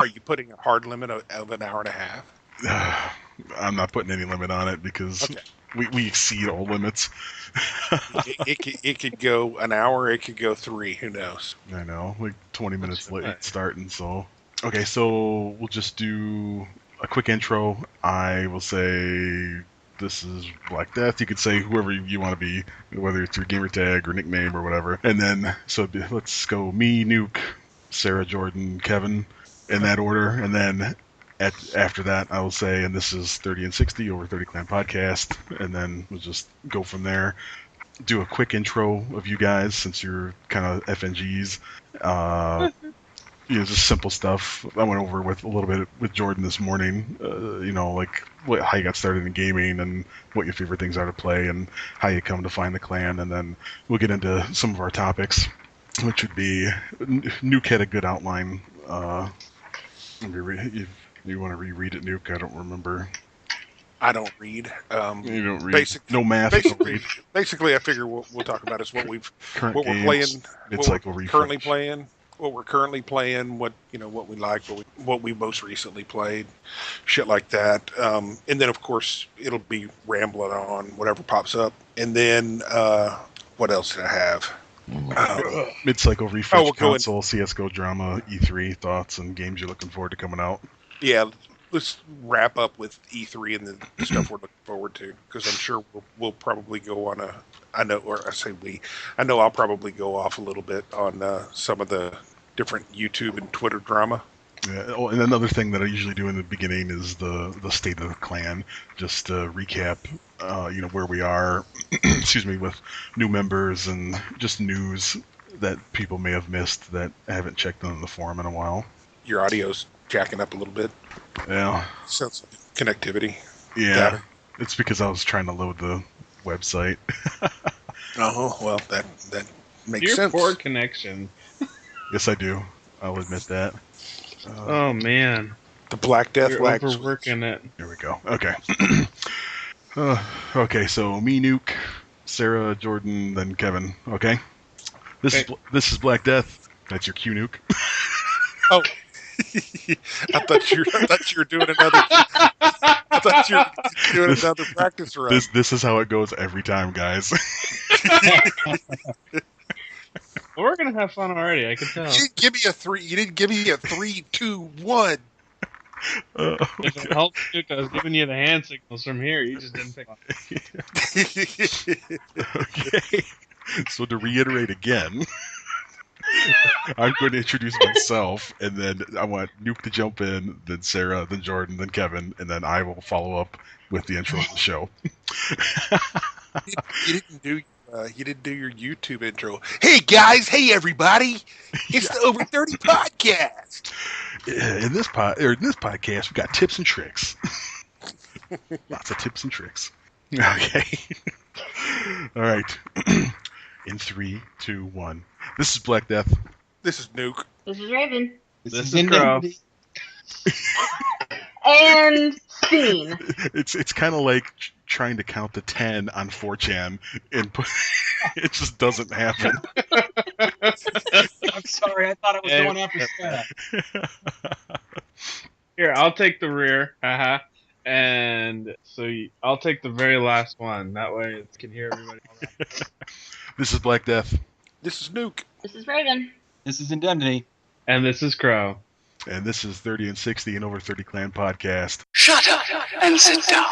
Are you putting a hard limit of an hour and a half? I'm not putting any limit on it because we exceed all limits. it could go an hour. It could go 3. Who knows? I know, like 20 minutes late starting. So okay, so we'll just do a quick intro. I will say this is BlackDeath. You could say whoever you want to be, whether it's your gamer tag or nickname or whatever. And then let's go me, Nuke, Sarah, Jordan, Kevin, in that order. And then after that, I will say, and this is 30 and 60 over 30 Clan Podcast, and then we'll just go from there. Do a quick intro of you guys since you're kind of FNGs. Just simple stuff. I went over with a little bit with Jordan this morning. Like how you got started in gaming and what your favorite things are to play and how you come to find the clan, and then we'll get into some of our topics, which would be Nuke had a good outline. You want to reread it, Nuke? I don't remember. I don't read. You don't read. No math. Basically, I figure we'll talk about is what we're currently playing, what we like, what we most recently played, shit like that. And then of course it'll be rambling on whatever pops up. And then what else did I have? Mid-cycle refresh, console, CSGO drama, E3 thoughts, and games you're looking forward to coming out. Yeah, let's wrap up with E3 and the stuff we're looking forward to, because I'm sure we'll probably go on I know I'll probably go off a little bit on some of the different YouTube and Twitter drama. Yeah, and another thing that I usually do in the beginning is the state of the clan, just to recap, where we are, excuse me, with new members and just news that people may have missed that haven't checked on the forum in a while. Your audio's jacking up a little bit. Yeah. Sounds like connectivity. Yeah. Data. It's because I was trying to load the website. Oh, well, that makes Your sense. poor connection. Yes, I do. I'll admit that. Oh, man. The BlackDeath lag. You're overworking it. Here we go. Okay. Okay, so me, Nuke, Sarah, Jordan, then Kevin. Okay? This is BlackDeath. That's your cue, Nuke. Oh. I thought you were doing another. I thought you were doing another practice run. This is how it goes every time, guys. Well, we're gonna have fun already. I can tell. You didn't give me a 3. You didn't give me a 3, 2, 1. If it helps, Duke, I was giving you the hand signals from here. You just didn't pick up. Okay. So to reiterate again. I'm going to introduce myself, and then I want Nuke to jump in, then Sarah, then Jordan, then Kevin, and then I will follow up with the intro of the show. You didn't do your YouTube intro. Hey guys, hey everybody, it's the Over 30 podcast. In this podcast, we got tips and tricks. Lots of tips and tricks. Okay. All right. In 3, 2, 1. This is BlackDeath. This is Nuke. This is Raven. This is Indemnity. And scene. It's kind of like trying to count to 10 on 4chan, and it just doesn't happen. I'm sorry, I thought it was going after Sarah. Here, I'll take the rear. And so I'll take the very last one. That way it can hear everybody. This is BlackDeath. This is Nuke. This is Raven. This is Indemnity. And this is Crow. And this is 30 and 60 and Over 30 Clan Podcast. Shut up and sit down.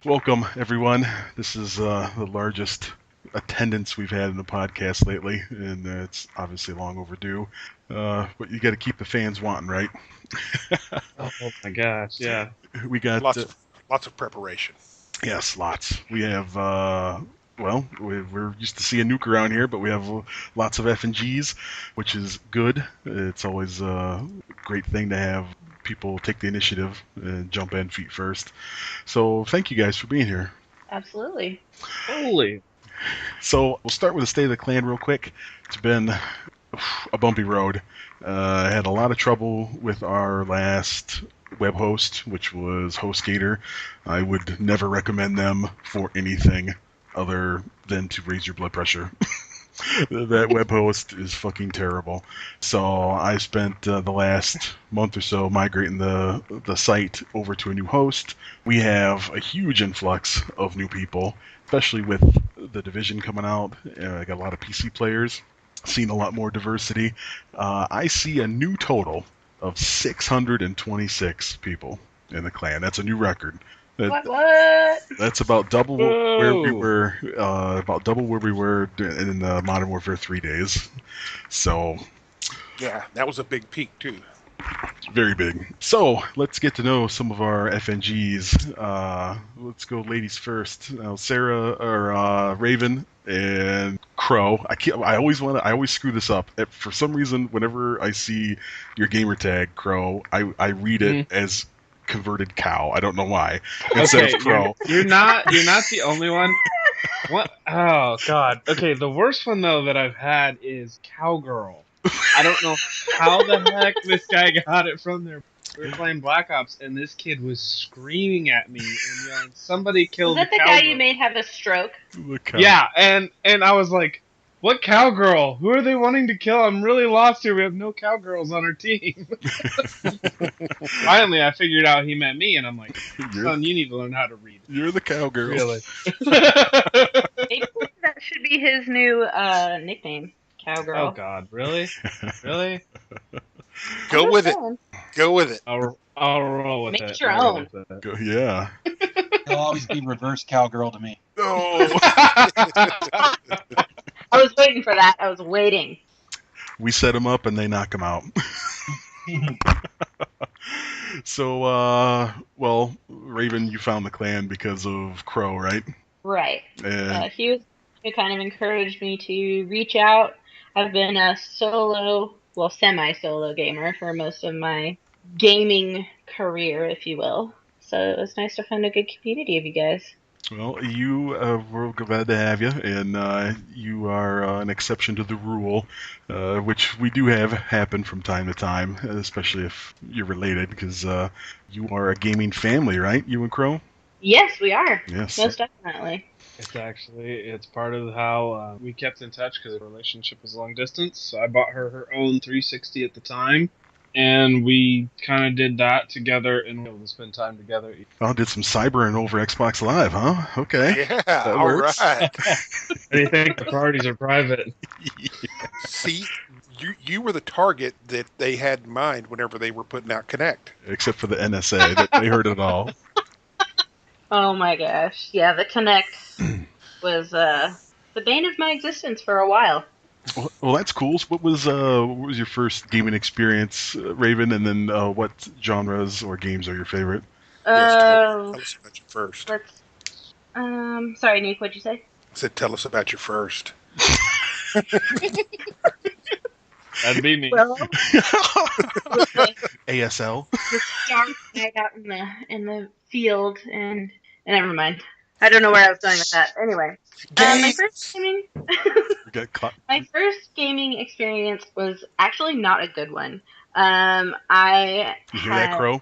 Welcome, everyone. This is the largest attendance we've had in the podcast lately, and it's obviously long overdue. But you got to keep the fans wanting, right? Oh my gosh, yeah. We got lots of preparation. Yes, lots. We have we're used to seeing Nuke around here, but we have lots of F&Gs, which is good. It's always a great thing to have people take the initiative and jump in feet first. So thank you guys for being here. Absolutely. Holy. So we'll start with the state of the clan real quick. It's been a bumpy road. I had a lot of trouble with our last web host, which was HostGator. I would never recommend them for anything other than to raise your blood pressure. That web host is fucking terrible. So I spent the last month or so migrating the site over to a new host. We have a huge influx of new people, especially with the division coming out. I got a lot of PC players, seen a lot more diversity. I see a new total of 626 people in the clan. That's a new record. What? That's about double where we Whoa. were. About double where we were in Modern Warfare 3 days. So Yeah, that was a big peak too. very big. So let's get to know some of our FNGs. Let's go, ladies first. Now, Sarah or Raven and Crow. I always screw this up. For some reason, whenever I see your gamer tag, Crow, I read it as converted cow. I don't know why. Instead Okay, of Crow. you're not the only one. What? Oh God. Okay, the worst one though that I've had is cowgirl. I don't know how the heck this guy got it from there. We were playing Black Ops, and this kid was screaming at me and yelling, "Somebody Was killed that the cowgirl!" guy you made have a stroke? The cow. Yeah, and I was like, "What cowgirl? Who are they wanting to kill? I'm really lost here. We have no cowgirls on our team." Finally, I figured out he meant me, and I'm like, "Son, you need to learn how to read." You're the cowgirl. Really? Maybe that should be his new nickname, Cowgirl. Oh God, really? Really? Go with it. Go with it. I'll roll with Make it. it your I'll roll own. with it. Yeah. He'll always be reverse cowgirl to me. No. I was waiting for that. I was waiting. We set them up and they knock them out. So, well, Raven, you found the clan because of Crow, right? Right. And He kind of encouraged me to reach out. I've been a semi-solo gamer for most of my gaming career, if you will. So it was nice to find a good community of you guys. well, we're glad to have you, and you are an exception to the rule, which we do have happen from time to time, especially if you're related, because you are a gaming family, right? You and Crow? Yes, we are. Yes. Most definitely. It's part of how we kept in touch because the relationship was long distance. So I bought her own 360 at the time, and we kind of did that together and we were able to spend time together. Oh, did some cybering over Xbox Live, huh? Okay. Yeah, That all works. right. And you think the parties are private? See, you were the target that they had in mind whenever they were putting out Connect. Except for the NSA, they heard it all. Oh my gosh. Yeah, the Connect was the bane of my existence for a while. Well, that's cool. So what was your first gaming experience, Raven? And then what genres or games are your favorite? Yes, tell Uh, us about your first. let's. Sorry, Nick. What'd you say? I said, tell us about your first. That'd be me. Well, ASL. the dark night out in the field, and never mind. I don't know where I was going with that. Anyway, my first gaming. We got caught. My first gaming experience was actually not a good one. I You hear that, Crow?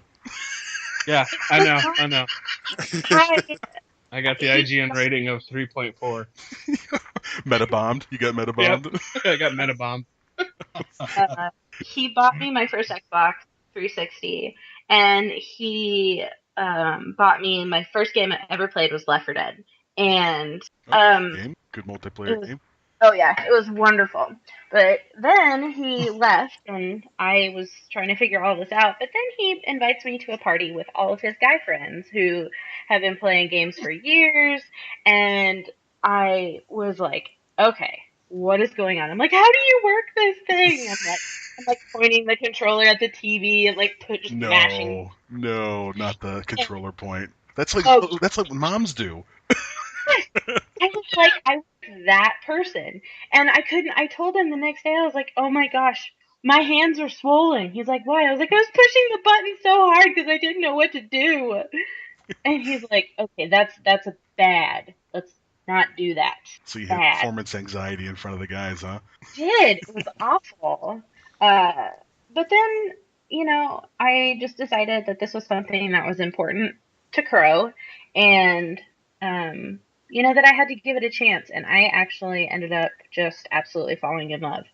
Yeah, I know. I, I got the IGN rating of 3.4. Metabombed. You got metabombed. I got metabombed. he bought me my first Xbox 360, and he bought me my first game I ever played was Left 4 Dead, and Game. Good multiplayer game. oh yeah, it was wonderful. But then he left, and I was trying to figure all this out. But then he invites me to a party with all of his guy friends who have been playing games for years, and I was like, okay, what is going on? I'm like, how do you work this thing? I'm like pointing the controller at the TV and like just mashing. No, not the controller point. That's like Oh. that's like what moms do. I was that person. And I told him the next day, I was like, oh my gosh, my hands are swollen. He's like, why? I was like, I was pushing the button so hard because I didn't know what to do. And he's like, okay, that's a bad. not do that. So you had Bad. performance anxiety in front of the guys, huh? Did. It was awful. But then, I just decided that this was something that was important to Crow, and that I had to give it a chance. And I actually ended up just absolutely falling in love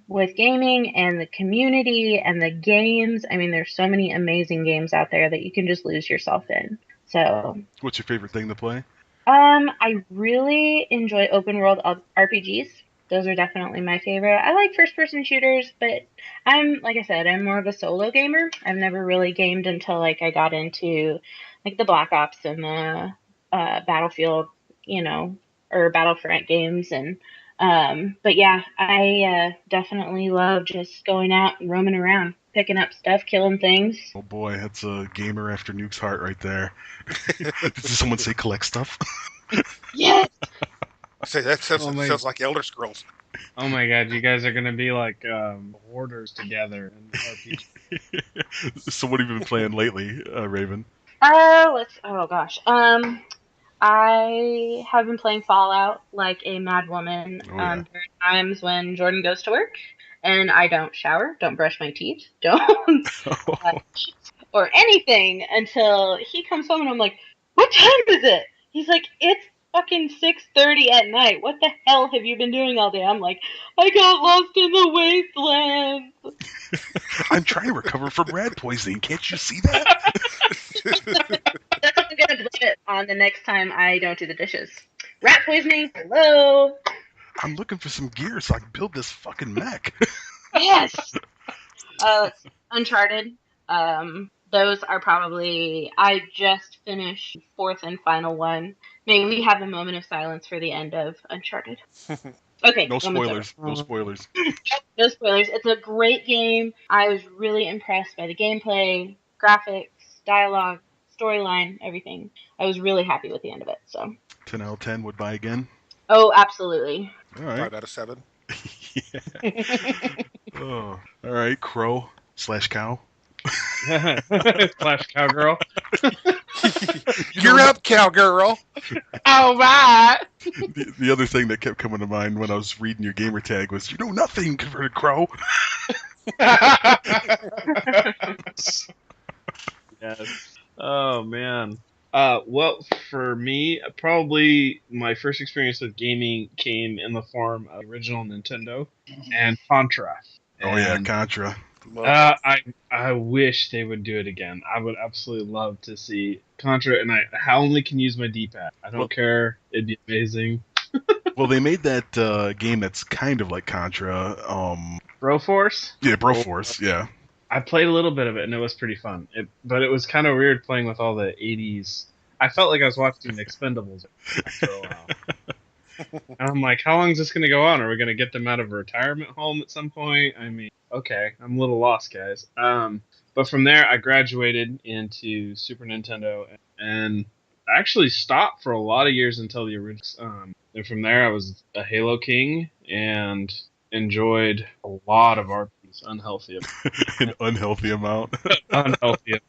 with gaming and the community and the games. I mean, there's so many amazing games out there that you can just lose yourself in. So, What's your favorite thing to play? I really enjoy open world RPGs. Those are definitely my favorite. I like first person shooters, but like I said, I'm more of a solo gamer. I've never really gamed until like I got into like the Black Ops and the Battlefield, or Battlefront games. And but yeah, I definitely love just going out and roaming around, picking up stuff, killing things. Oh boy, that's a gamer after Nuke's heart right there. Did someone say collect stuff? Yes. Say that sounds, Oh my- sounds like Elder Scrolls. Oh my god, you guys are gonna be like hoarders together in RPG. So what have you been playing lately, Raven? Oh gosh. I have been playing Fallout like a mad woman. Oh, yeah. There are times when Jordan goes to work and I don't shower, don't brush my teeth, don't eat or anything until he comes home and I'm like, "What time is it?" He's like, "It's fucking 6:30 at night. What the hell have you been doing all day?" I'm like, "I got lost in the wasteland." I'm trying to recover from rat poisoning. Can't you see that? I'm gonna blame it on the next time I don't do the dishes. Rat poisoning. Hello. I'm looking for some gear so I can build this fucking mech. Yes. Uncharted. Those are probably. I just finished fourth and final one. May we have a moment of silence for the end of Uncharted? Okay. No moment's spoilers. No spoilers. over. No spoilers. It's a great game. I was really impressed by the gameplay, graphics, dialogue, storyline, everything. I was really happy with the end of it. So. 10 out of 10 would buy again. Oh, absolutely. All right. 5 out of 7. Oh. All right, crow/cow. Slash cowgirl. You're up, cowgirl. All right. The other thing that kept coming to mind when I was reading your gamer tag was, you know nothing, converted crow. Yes. Oh man. Well, for me, probably my first experience with gaming came in the form of original Nintendo and Contra. Oh yeah, And, Contra. I wish they would do it again. I would absolutely love to see Contra, and I only can use my D-pad. I don't care. It'd be amazing. Well, they made that game that's kind of like Contra. Broforce? Yeah, Broforce. Yeah. I played a little bit of it, and it was pretty fun. But it was kind of weird playing with all the 80s. I felt like I was watching The Expendables for a while. And I'm like, how long is this going to go on? Are we going to get them out of a retirement home at some point? I mean, okay, I'm a little lost, guys. But from there, I graduated into Super Nintendo and actually stopped for a lot of years until the original. And from there, I was a Halo King and enjoyed a lot of RPGs, unhealthy. An unhealthy amount. Unhealthy.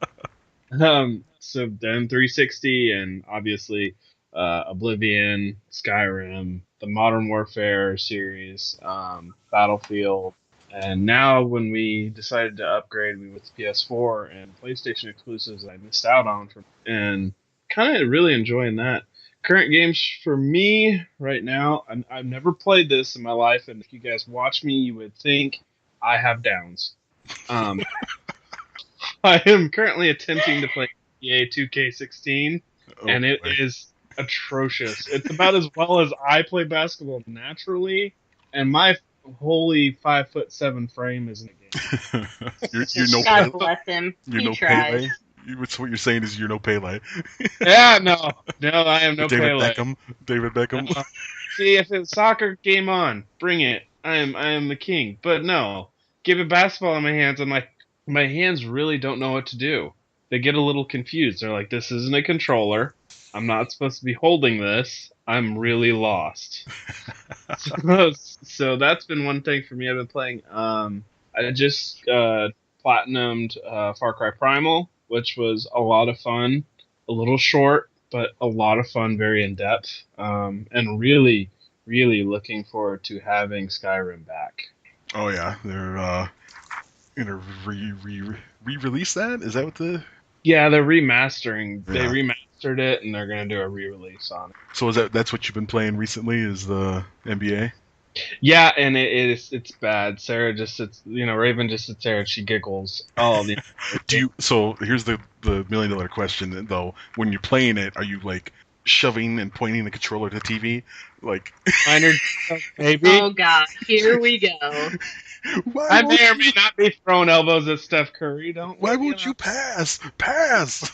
So then 360 and obviously Oblivion, Skyrim, the Modern Warfare series, Battlefield, and now when we decided to upgrade, we went to PS4 and PlayStation exclusives I missed out on, and kind of really enjoying that. Current games for me right now, I've never played this in my life, and if you guys watch me, you would think I have downs. I am currently attempting to play NBA 2K16, and it is atrocious. It's about as well as I play basketball naturally, and my holy 5'7" frame is in the game. you're no God Pele. bless him. You're He no tries. Pele. So what you're saying is you're no Pele. Yeah, no, I am no David Pele. Beckham. David Beckham. See, if it's soccer, game on, bring it. I am the king. But no, give a basketball in my hands. I'm like, my hands really don't know what to do. They get a little confused. They're like, this isn't a controller. I'm not supposed to be holding this. I'm really lost. So that's been one thing for me. I've been playing. I just platinumed Far Cry Primal, which was a lot of fun. A little short, but a lot of fun, very in depth, and really, really looking forward to having Skyrim back. Oh yeah, they're gonna re-release that. Is that what the? Yeah, they're remastering. They Yeah. remastered it, and they're gonna do a re-release on it. So that's what you've been playing recently? Is the NBA? Yeah, and it's bad. Sarah just sits, Raven just sits there and she giggles. Oh, So here's the $1 million question though. When you're playing it, are you like shoving and pointing the controller to the TV? Like, minor maybe. Oh God, here we go. I may or may not be throwing elbows at Steph Curry. Why won't you pass? Pass.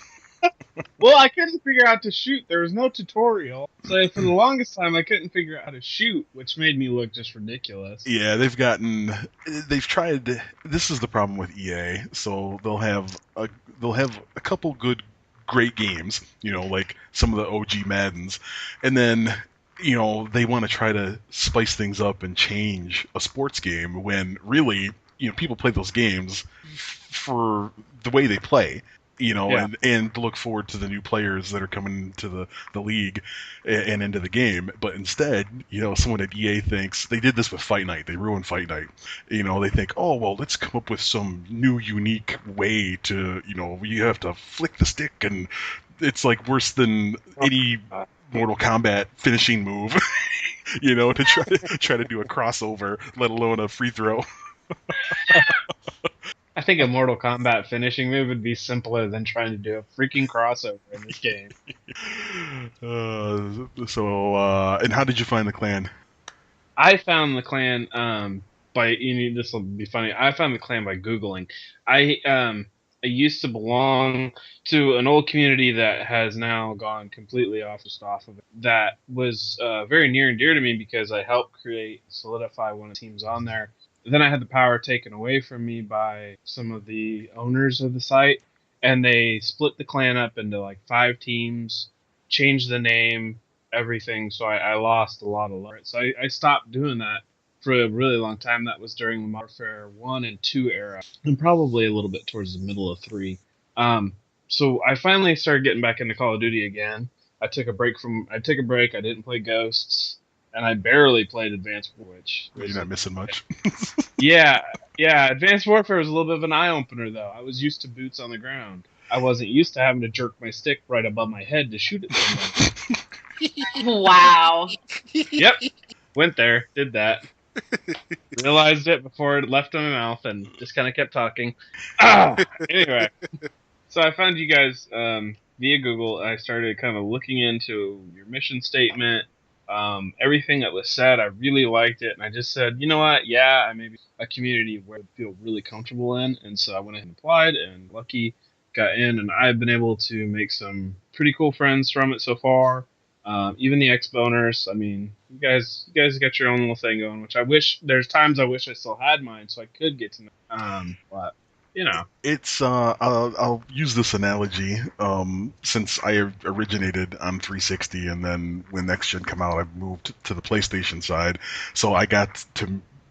Well, I couldn't figure out to shoot. There was no tutorial, so for the longest time I couldn't figure out how to shoot, which made me look just ridiculous. Yeah, they've tried. This is the problem with EA. So they'll have a couple great games, like some of the OG Maddens, and then they want to try to spice things up and change a sports game when really people play those games for the way they play. Yeah. and look forward to the new players that are coming to the league and into the game. But instead, someone at EA thinks they did this with Fight Night. They ruined Fight Night. They think, oh, well, let's come up with some new, unique way to, you have to flick the stick, and it's like worse than any Mortal Kombat finishing move, to try to do a crossover, let alone a free throw. I think a Mortal Kombat finishing move would be simpler than trying to do a freaking crossover in this game. And how did you find the clan? I found the clan this will be funny. I found the clan by Googling. I used to belong to an old community that has now gone completely off of it. That was very near and dear to me because I helped solidify one of the teams on there. Then I had the power taken away from me by some of the owners of the site, and they split the clan up into like 5 teams, changed the name, everything. So I lost a lot of lore. So I stopped doing that for a really long time. That was during the Modern Warfare 1 and 2 era, and probably a little bit towards the middle of 3. So I finally started getting back into Call of Duty again. I took a break. I didn't play Ghosts. And I barely played Advanced Warfare, which you're not missing much. yeah. Advanced Warfare was a little bit of an eye opener, though. I was used to boots on the ground. I wasn't used to having to jerk my stick right above my head to shoot at someone. Wow. Yep. Went there, did that. Realized it before it left my mouth, and just kind of kept talking. Anyway, so I found you guys via Google. I started kind of looking into your mission statement. Everything that was said, I really liked it, and I just said, you know what, yeah, I may be a community where I feel really comfortable in, and so I went ahead and applied, and lucky got in, and I've been able to make some pretty cool friends from it so far. Even the ex-boners, I mean, you guys got your own little thing going, which there's times I wish I still had mine, so I could get to know, but it's I'll use this analogy since I originated on 360, and then when next gen came out I moved to the PlayStation side, so I got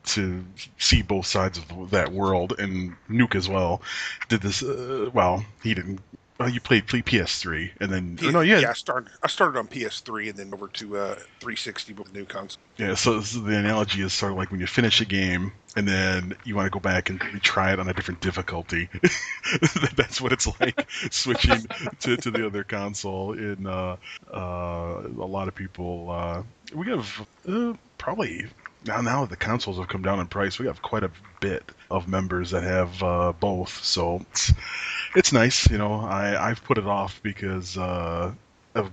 to see both sides of that world, and Nuke as well did this. Well, he didn't. You played PS3, and then I started on PS3 and then over to 360 with the new console. Yeah, so the analogy is sort of like when you finish a game and then you want to go back and retry it on a different difficulty. That's what it's like switching to the other console. In a lot of people, we have probably. Now the consoles have come down in price. We have quite a bit of members that have both, so it's nice. I've put it off because of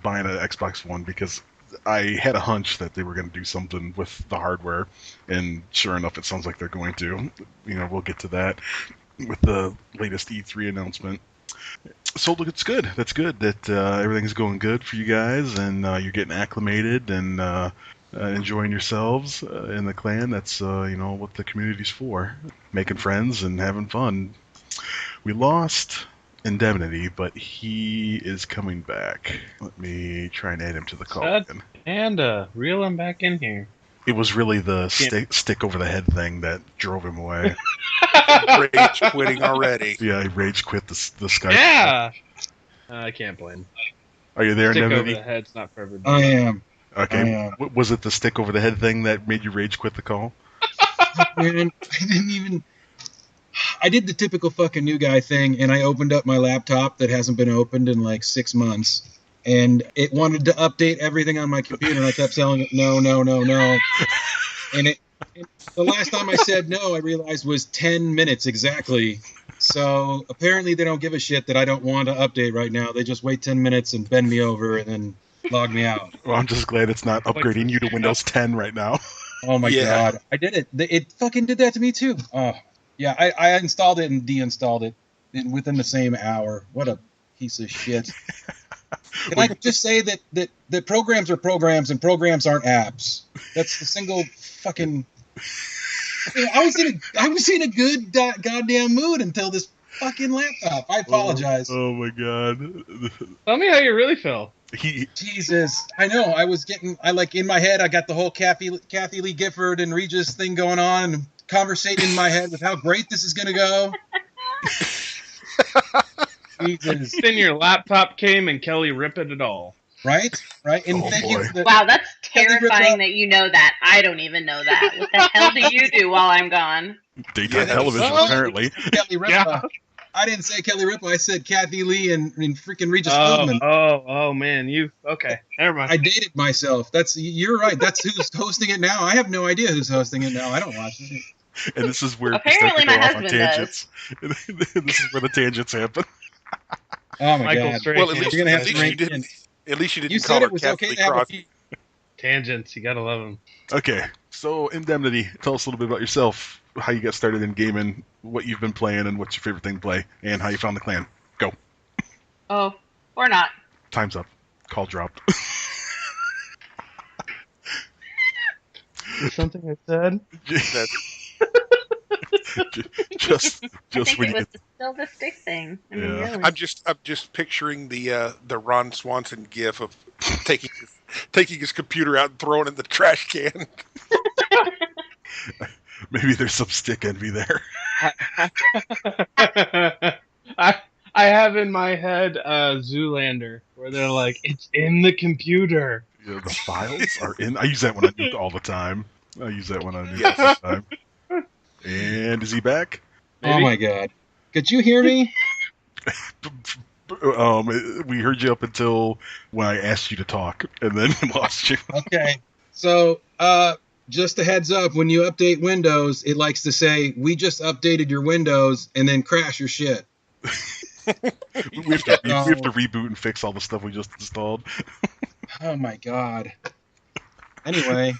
buying an Xbox One because I had a hunch that they were going to do something with the hardware, and sure enough, it sounds like they're going to. We'll get to that with the latest E3 announcement. So look, it's good. That's good that everything's going good for you guys, and you're getting acclimated and enjoying yourselves in the clan. That's what the community's for, making friends and having fun. We lost Indemnity, but he is coming back. Let me try and add him to the call again. And reel him back in here. It was really the stick over the head thing that drove him away. Rage quitting already. Yeah, he rage quit the Skype. Yeah, I can't blame. Are you there, Stick over Indemnity? the head's not for everybody. I am. Okay. I am. Was it the stick over the head thing that made you rage quit the call? Man, I did the typical fucking new guy thing, and I opened up my laptop that hasn't been opened in like 6 months, and it wanted to update everything on my computer, and I kept telling it, no, no, no, no. And the last time I said no, I realized was 10 minutes exactly. So apparently they don't give a shit that I don't want to update right now. They just wait 10 minutes and bend me over and then log me out. Well, I'm just glad it's not upgrading you to Windows 10 right now. Oh my Yeah. God. I did it. It fucking did that to me too. Oh, yeah. I installed it and deinstalled it within the same hour. What a piece of shit. Can I just say that programs are programs and programs aren't apps? That's the single fucking. I was in a good goddamn mood until this fucking laptop. I apologize. Oh my God. Tell me how you really feel. Jesus, I know. I like in my head. I got the whole Kathy Lee Gifford and Regis thing going on, and conversating in my head with how great this is going to go. Jesus, Then your laptop came and Kelly ripped it all. right? And Oh, thank boy. you. For the, Wow, that's Kelly ripped terrifying up- that you know that. I don't even know that. What the hell do you do while I'm gone? Daytime Yeah. television, Well, apparently. Kelly Ripa. Yeah. I didn't say Kelly Ripa. I said Kathy Lee and freaking Regis Oh, Philbin. oh, man, okay. Never mind. I dated myself. You're right. That's who's hosting it now. I have no idea who's hosting it now. I don't watch it. And this is where Apparently we start to my go off on husband tangents. This is where the tangents happen. Oh my Michael God. Strahan. Well, at least, You're gonna have at to least you rank didn't. At least you didn't You call said her it was okay Kathleen to have a Cross. few. Tangents, you gotta love them. Okay, so Indemnity, tell us a little bit about yourself, how you got started in gaming, what you've been playing, and what's your favorite thing to play, and how you found the clan. Go. Oh, or not. Time's up. Call dropped. Something I said? just I think when it you was still the stick thing. I mean, Yeah. really. I'm just picturing the Ron Swanson gif of taking his computer out and throwing it in the trash can. maybe there's some stick envy there. I have in my head Zoolander, where they're like, it's in the computer. Yeah, the files are in. I use that one on Nuke all the time. Yes. All the time. And is he back? Oh Maybe? my God. Could you hear me? We heard you up until when I asked you to talk, and then lost you. Okay. So, just a heads up, when you update Windows, it likes to say, we just updated your Windows, and then crash your shit. We have to reboot and fix all the stuff we just installed. Oh my God. Anyway,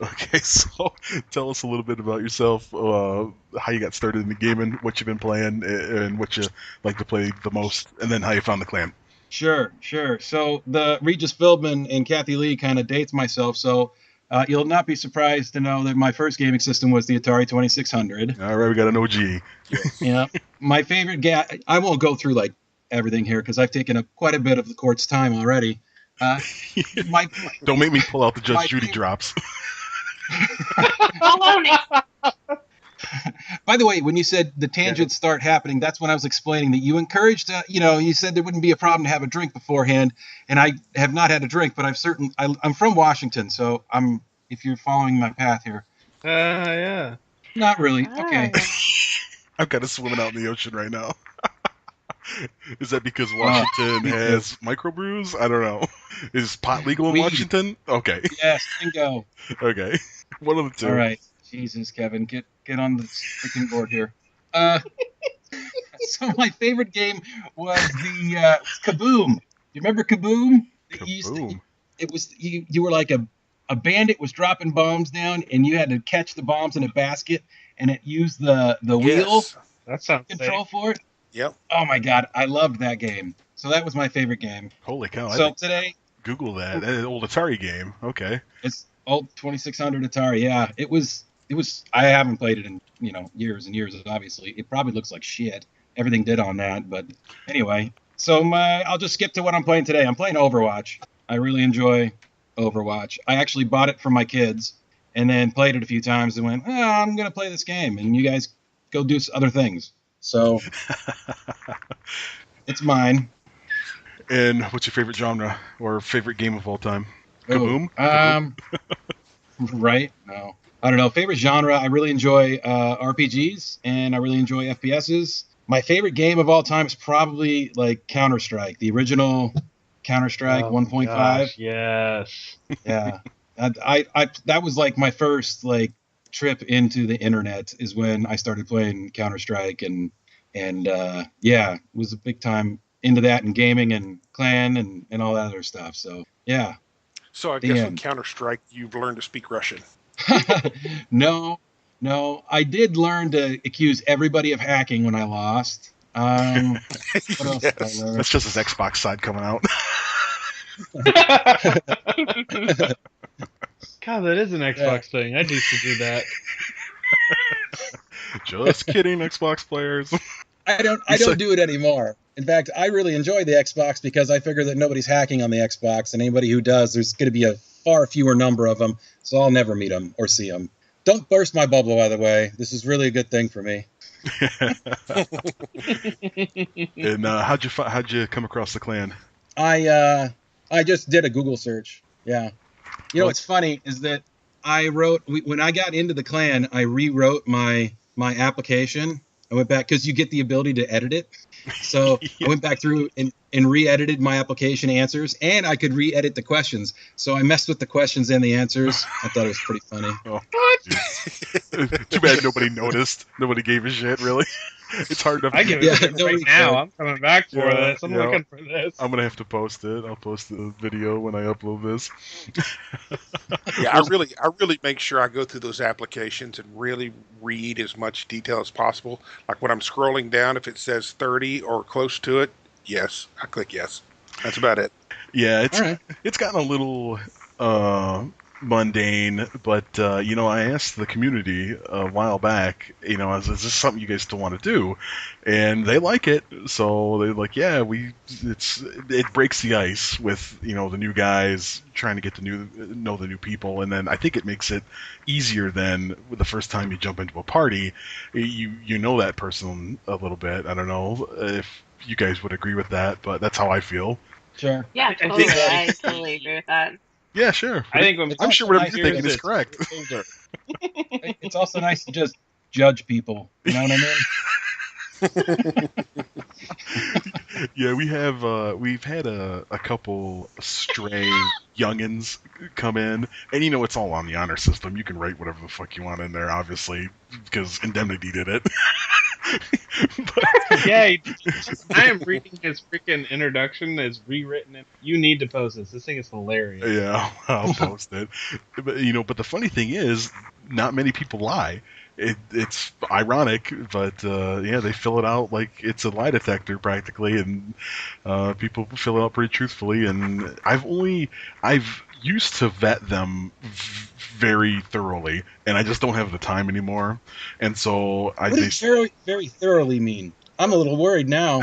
Okay, so tell us a little bit about yourself, how you got started in the gaming, what you've been playing, and what you like to play the most, and then how you found the clan. sure. So the Regis Philbin and Kathy Lee kind of dates myself, so you'll not be surprised to know that my first gaming system was the Atari 2600. All right, we got an OG. Yeah. My favorite game, I won't go through like everything here because I've taken up quite a bit of the court's time already. My Don't make me pull out the My Judge Judy favorite- drops. Baloney. By the way, when you said the tangents start happening, that's when I was explaining that you encouraged, you said there wouldn't be a problem to have a drink beforehand, and I have not had a drink, but I'm from Washington, so if you're following my path here. Yeah. Not really. Ah. Okay. I'm kind of swimming out in the ocean right now. Is that because Washington me too. has microbrews? I don't know. Is pot legal in Weed. Washington? Okay. Yes, bingo. Okay. One of the two. All right. Jesus, Kevin, get on the freaking board here. So my favorite game was the Kaboom. You remember Kaboom? Kaboom. It was you were like a bandit was dropping bombs down, and you had to catch the bombs in a basket, and it used the wheel Yes. That sounds control safe. for it. Yep. Oh my God, I loved that game. So that was my favorite game. Holy cow. I So didn't today Google that. That old Atari game. Okay. it's old 2600 Atari. Yeah, it was. I haven't played it in years and years. Obviously, it probably looks like shit. Everything did on that, but anyway. So I'll just skip to what I'm playing today. I'm playing Overwatch. I really enjoy Overwatch. I actually bought it for my kids and then played it a few times and went, I'm gonna play this game, and you guys go do other things. So it's mine. And what's your favorite genre or favorite game of all time? Oh, Kaboom? right? No. I don't know. Favorite genre? I really enjoy RPGs and I really enjoy FPSs. My favorite game of all time is probably like Counter-Strike, the original Counter-Strike 1.5. Gosh, yes. Yeah. I that was like my first like trip into the internet is when I started playing Counter-Strike and yeah, it was a big time into that and gaming and clan and all that other stuff. So yeah. So I The guess with end. Counter-Strike, you've learned to speak Russian. No, I did learn to accuse everybody of hacking when I lost. What else did I Yes. learn? That's just his Xbox side coming out. God, that is an Xbox thing. I used to do that. Just kidding, Xbox players. I don't do it anymore. In fact, I really enjoy the Xbox because I figure that nobody's hacking on the Xbox, and anybody who does, there's going to be a far fewer number of them, so I'll never meet them or see them. Don't burst my bubble, by the way. This is really a good thing for me. And how'd you come across the clan? I just did a Google search. Yeah. You know what's funny is that when I got into the clan, I rewrote my application. I went back because you get the ability to edit it. So Yeah. I went back through and re-edited my application answers, and I could re-edit the questions. So I messed with the questions and the answers. I thought it was pretty funny. Oh, geez. Too bad nobody noticed. Nobody gave a shit, really. It's hard enough. I give Yeah, it to nobody right now. cared. I'm coming back for Yeah, this. I'm yeah. looking for this. I'm gonna have to post it. I'll post the video when I upload this. Yeah, I really make sure I go through those applications and really read as much detail as possible. Like when I'm scrolling down, if it says 30 or close to it, yes, I click yes. That's about it. Yeah, All right. it's gotten a little mundane, but I asked the community a while back, is this something you guys still want to do? And they like it, so they're like, yeah, it breaks the ice with the new guys trying to get to know the new people, and then I think it makes it easier than the first time you jump into a party, you know that person a little bit. I don't know if you guys would agree with that, but that's how I feel. Sure. Yeah, I totally. think- I totally agree with that. Yeah, sure. I think when I'm sure whatever nice you're thinking is it's correct. older. It's also nice to just judge people. You know what I mean? Yeah, we've had a couple stray youngins come in, and it's all on the honor system. You can write whatever the fuck you want in there, obviously, because Indemnity did it. But, Yeah, I am reading his freaking introduction as rewritten. And you need to post this. This thing is hilarious. yeah, I'll post it. But the funny thing is, not many people lie. It's ironic, but they fill it out like it's a lie detector practically, and people fill it out pretty truthfully. And I've used to vet them very thoroughly, and I just don't have the time anymore. And so What does very, very thoroughly mean? I'm a little worried now.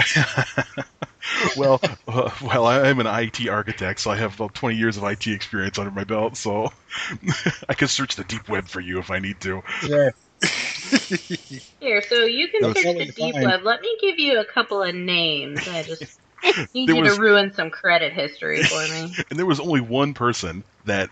well, I'm an IT architect, so I have about 20 years of IT experience under my belt. So I can search the deep web for you if I need to. Sure. Here, so you can No, search totally the deep fine. web. Let me give you a couple of names. I just need There you was- to ruin some credit history for me. And there was only one person that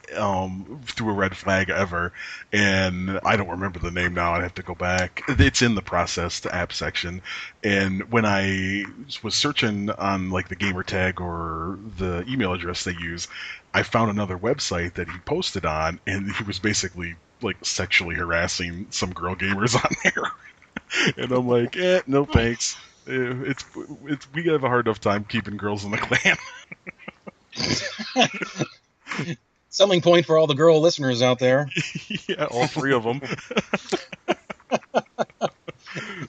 threw a red flag ever, and I don't remember the name now. I'd have to go back. It's in the process, the app section. And when I was searching on like the gamer tag or the email address they use, I found another website that he posted on, and he was basically like sexually harassing some girl gamers on there. And I'm like, no thanks. It's we have a hard enough time keeping girls in the clan. Selling point for all the girl listeners out there. Yeah, all three of them.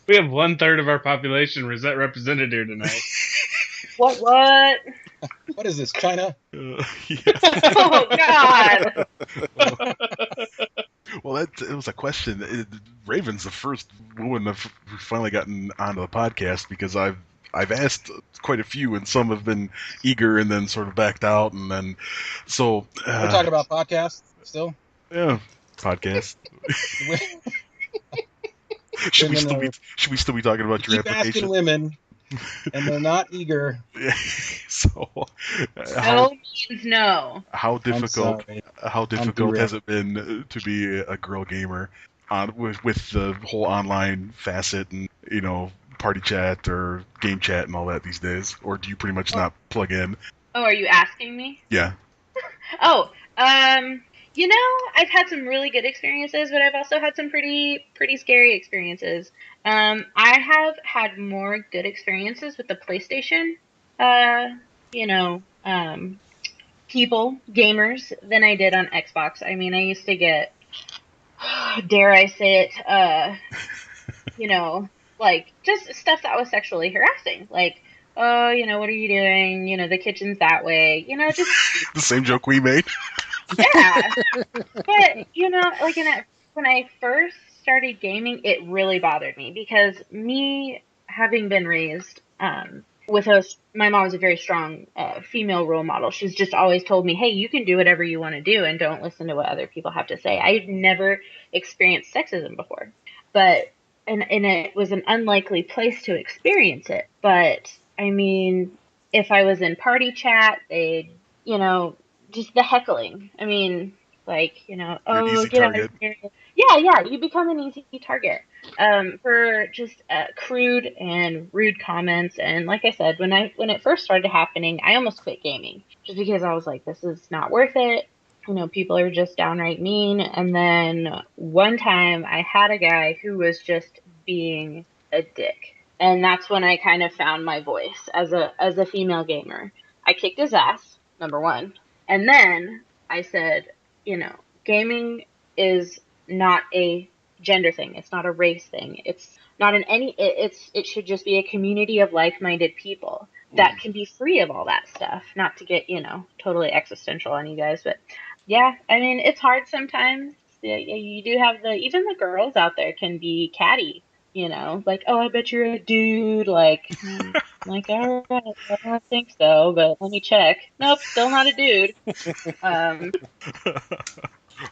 We have 1/3 of our population represented here tonight. What? What is this, China? Yeah. Oh, God! Well, it was a question. Raven's the first woman I've finally gotten onto the podcast because I've asked quite a few, and some have been eager and then sort of backed out, and then so We're talking about podcasts still. yeah, podcast. Should we still be talking about your Keep asking application? women, and they're not eager. Yeah. So, No means no. how difficult sorry. has it been to be a girl gamer with the whole online facet and party chat or game chat and all that these days? Or do you pretty much not plug in? Oh, are you asking me? Yeah. Oh, I've had some really good experiences, but I've also had some pretty scary experiences. I have had more good experiences with the PlayStation, you know, people, gamers, than I did on Xbox. I mean, I used to get, dare I say it, like just stuff that was sexually harassing, like, oh, what are you doing? The kitchen's that way. Just The same joke we made. yeah. But like when I first started gaming, it really bothered me because me having been raised with my mom was a very strong female role model. She's just always told me, "Hey, you can do whatever you want to do, and don't listen to what other people have to say." I've never experienced sexism before, but and it was an unlikely place to experience it. But I mean, if I was in party chat, they'd just the heckling. I mean, like, You're an oh, easy get out of target. here. Yeah, you become an easy target for just crude and rude comments. And like I said, when it first started happening, I almost quit gaming just because I was like, this is not worth it. People are just downright mean. And then one time I had a guy who was just being a dick. And that's when I kind of found my voice as a female gamer. I kicked his ass, number one. And then I said, gaming is not a gender thing. It's not a race thing. It's not it should just be a community of like-minded people that can be free of all that stuff. Not to get, totally existential on you guys, but yeah, I mean, it's hard sometimes. Yeah, you do have even the girls out there can be catty, like, oh, I bet you're a dude, like, like, all right, I don't think so, but let me check. Nope, still not a dude.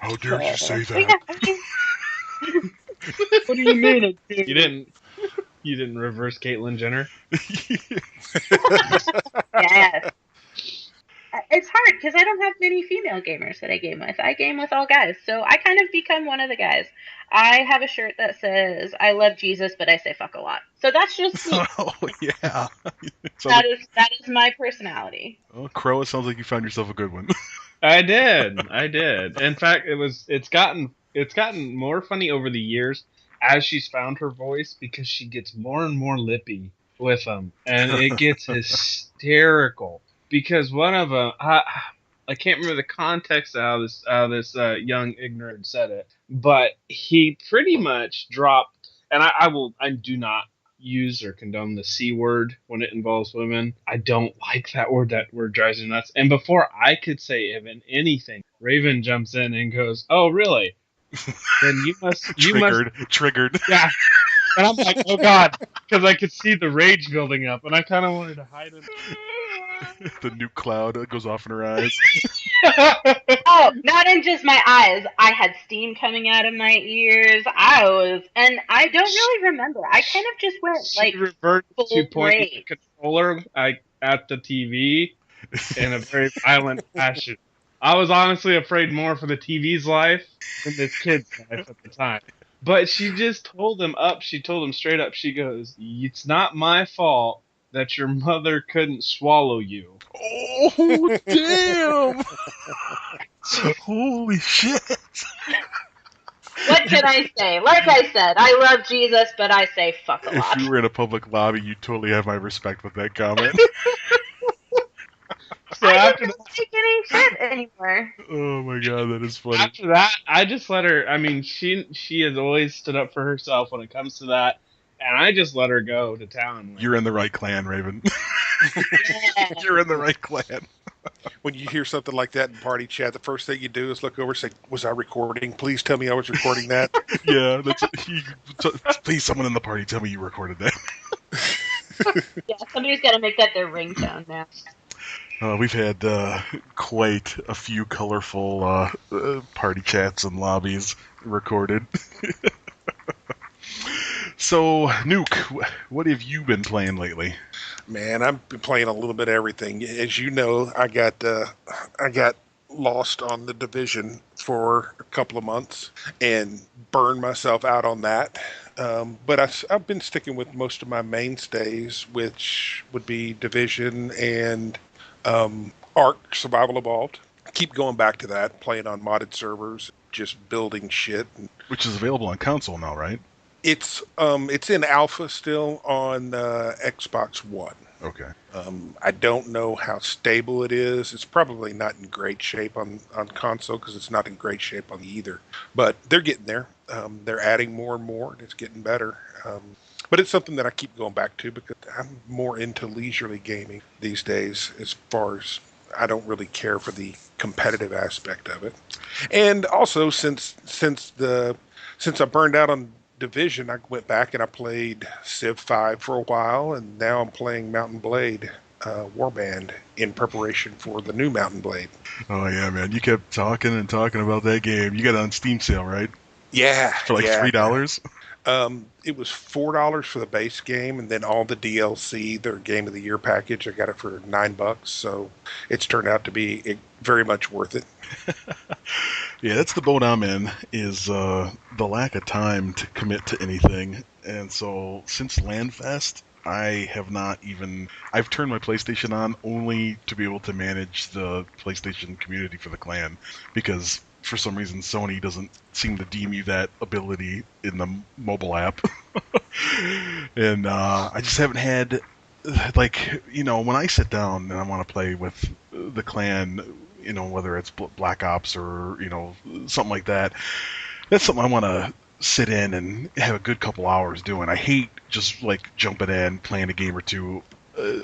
How dare you say But that? yeah, I mean, what do you mean a dude? You didn't reverse Caitlyn Jenner. Yes. It's hard because I don't have many female gamers that I game with. I game with all guys, so I kind of become one of the guys. I have a shirt that says "I love Jesus, but I say fuck a lot." So that's just me. Oh yeah. That is my personality. Oh, Crow, it sounds like you found yourself a good one. I did. In fact, it's gotten more funny over the years as she's found her voice because she gets more and more lippy with them, and it gets hysterical. Because one of them, I can't remember the context of how this young ignorant said it, but he pretty much dropped. And I do not use or condone the C word when it involves women. I don't like that word. That word drives me nuts. And before I could say even anything, Raven jumps in and goes, "Oh, really? Then you must Triggered. yeah." And I'm like, "Oh God," because I could see the rage building up, and I kind of wanted to hide it. The nuke cloud goes off in her eyes. Oh, not in just my eyes. I had steam coming out of my ears. And I don't really remember. I kind of just went She reverted to full pointing rage. the controller at the TV in a very violent fashion. I was honestly afraid more for the TV's life than this kid's life at the time. But she just told him up. She told him straight up. She goes, "It's not my fault that your mother couldn't swallow you." Oh damn! Holy shit! What can I say? Like I said, I love Jesus, but I say fuck a lot. If you were in a public lobby, you totally have my respect with that comment. So I after don't take any shit anymore. Oh my god, that is funny. after that, I just let her. I mean, she has always stood up for herself when it comes to that, and I just let her go to town. You're in the right clan, Raven. Yeah. You're in the right clan. When you hear something like that in party chat, the first thing you do is look over and say, "Was I recording? Please tell me I was recording that." Yeah, please, someone in the party, tell me you recorded that. Yeah, somebody's got to make that their ringtone now. We've had quite a few colorful party chats and lobbies recorded. So, Nuke, what have you been playing lately? Man, I've been playing a little bit of everything. As you know, I got lost on the division for a couple of months and burned myself out on that. But I've been sticking with most of my mainstays, which would be division and Ark Survival Evolved. Keep going back to that, playing on modded servers, just building shit. Which is available on console now, right? It's in alpha still on Xbox One. Okay. I don't know how stable it is. It's probably not in great shape on console because it's not in great shape on either. But they're getting there. They're adding more and more, and it's getting better. But it's something that I keep going back to because I'm more into leisurely gaming these days. As far as I don't really care for the competitive aspect of it. And also since I burned out on Division, I went back and I played Civ 5 for a while, and now I'm playing Mountain Blade Warband in preparation for the new Mountain Blade. Oh yeah, man! You kept talking and talking about that game. You got it on Steam sale, right? Yeah, For like $3. It was $4 for the base game, and then all the DLC, their Game of the Year package. I got it for $9, so it's turned out to be very much worth it. Yeah, that's the boat I'm in, is the lack of time to commit to anything. And so since LandFest, I've turned my PlayStation on only to be able to manage the PlayStation community for the clan, because for some reason Sony doesn't seem to deem you that ability in the mobile app. And I just haven't had, when I sit down and I want to play with the clan, whether it's Black Ops or, something like that, that's something I want to sit in and have a good couple hours doing. I hate just like jumping in, playing a game or two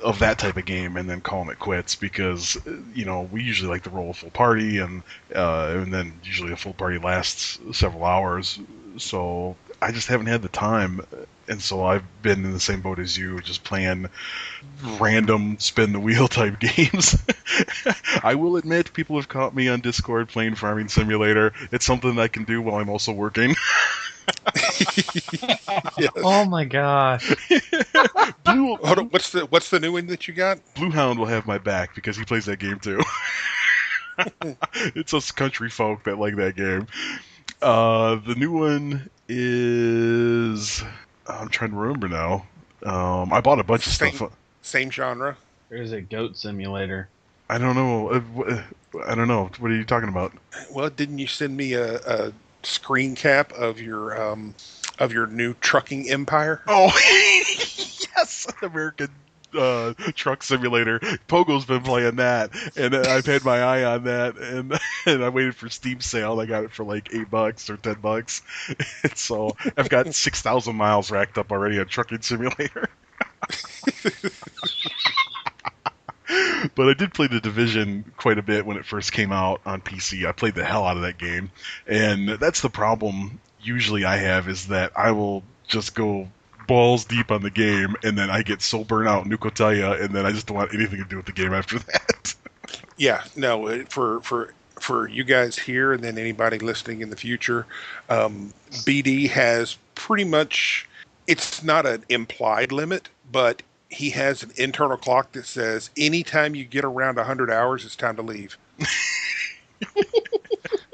of that type of game and then calling it quits, because we usually like to roll a full party, and then usually a full party lasts several hours. So I just haven't had the time, and so I've been in the same boat as you, just playing random spin the wheel type games. I will admit, people have caught me on Discord playing Farming Simulator. It's something I can do while I'm also working. Yes. Oh my gosh. Hold on, what's the new one that you got? Blue Hound will have my back because he plays that game too. It's us country folk that like that game. The new one is, I'm trying to remember now. I bought a bunch of stuff. Same genre. There's a goat simulator. I don't know. I don't know. What are you talking about? Well, didn't you send me a screen cap of your new trucking empire? Oh, yes, American Truck Simulator. Pogo's been playing that, and I've had my eye on that, and I waited for Steam sale. And I got it for like $8 or $10, and so I've got 6,000 miles racked up already on Trucking Simulator. But I did play The Division quite a bit when it first came out on PC. I played the hell out of that game. And that's the problem usually I have, is that I will just go balls deep on the game, and then I get so burnt out, Nuke will tell you, and then I just don't want anything to do with the game after that. Yeah, no, for you guys here and then anybody listening in the future, BD has pretty much, it's not an implied limit, but he has an internal clock that says anytime you get around 100 hours, it's time to leave.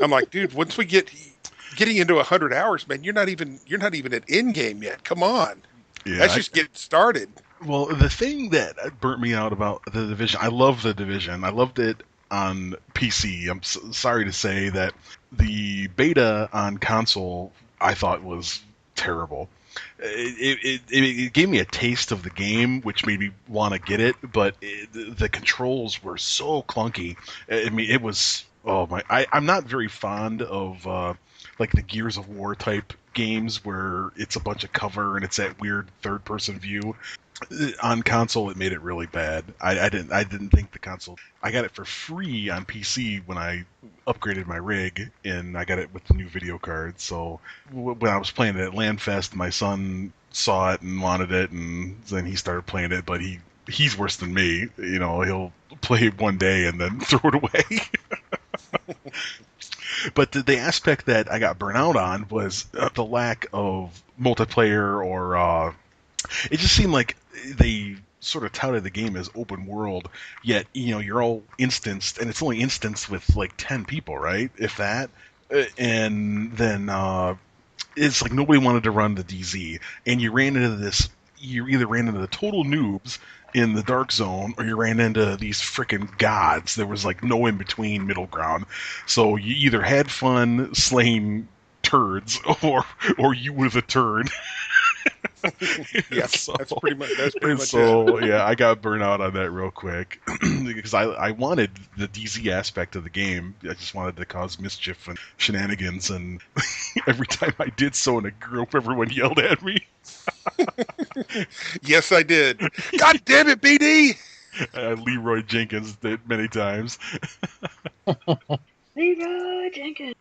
I'm like, dude, once we getting into 100 hours, man, you're not even at end game yet. Come on. Yeah, Let's just get started. Well, the thing that burnt me out about The Division, I love The Division. I loved it on PC. I'm sorry to say that the beta on console I thought was terrible. It gave me a taste of the game, which made me want to get it, but the controls were so clunky. I mean, it was, oh my! I'm not very fond of like the Gears of War type games where it's a bunch of cover and it's that weird third-person view. On console, it made it really bad. I didn't think the console. I got it for free on PC when I upgraded my rig, and I got it with the new video card. So when I was playing it at LandFest, my son saw it and wanted it, and then he started playing it. But he's worse than me. He'll play it one day and then throw it away. But the aspect that I got burnt out on was the lack of multiplayer, or it just seemed like they sort of touted the game as open world, yet you're all instanced, and it's only instanced with like 10 people, right? If that, and then it's like nobody wanted to run the DZ, and you either ran into the total noobs in the dark zone, or you ran into these freaking gods. There was like no in between middle ground. So you either had fun slaying turds, or you were the turd. Yeah, So- that's pretty much it. So yeah, I got burnt out on that real quick because I wanted the DZ aspect of the game. I just wanted to cause mischief and shenanigans, and every time I did so in a group, everyone yelled at me. Yes, I did. God damn it, BD! Leroy Jenkins did many times. Leroy Jenkins.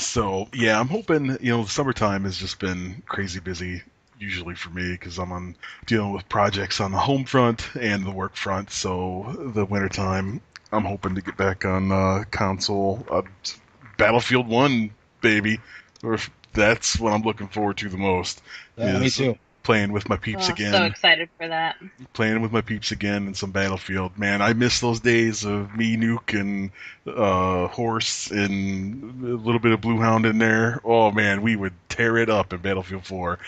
So yeah, I'm hoping the summertime has just been crazy busy. Usually for me, because I'm dealing with projects on the home front and the work front. So the wintertime, I'm hoping to get back on console. Battlefield 1, baby. Or that's what I'm looking forward to the most. Yeah, me is too. Playing with my peeps again. So excited for that. Playing with my peeps again in some Battlefield. Man, I miss those days of me, Nuke, and Horse, and a little bit of Blue Hound in there. Oh man, we would tear it up in Battlefield 4.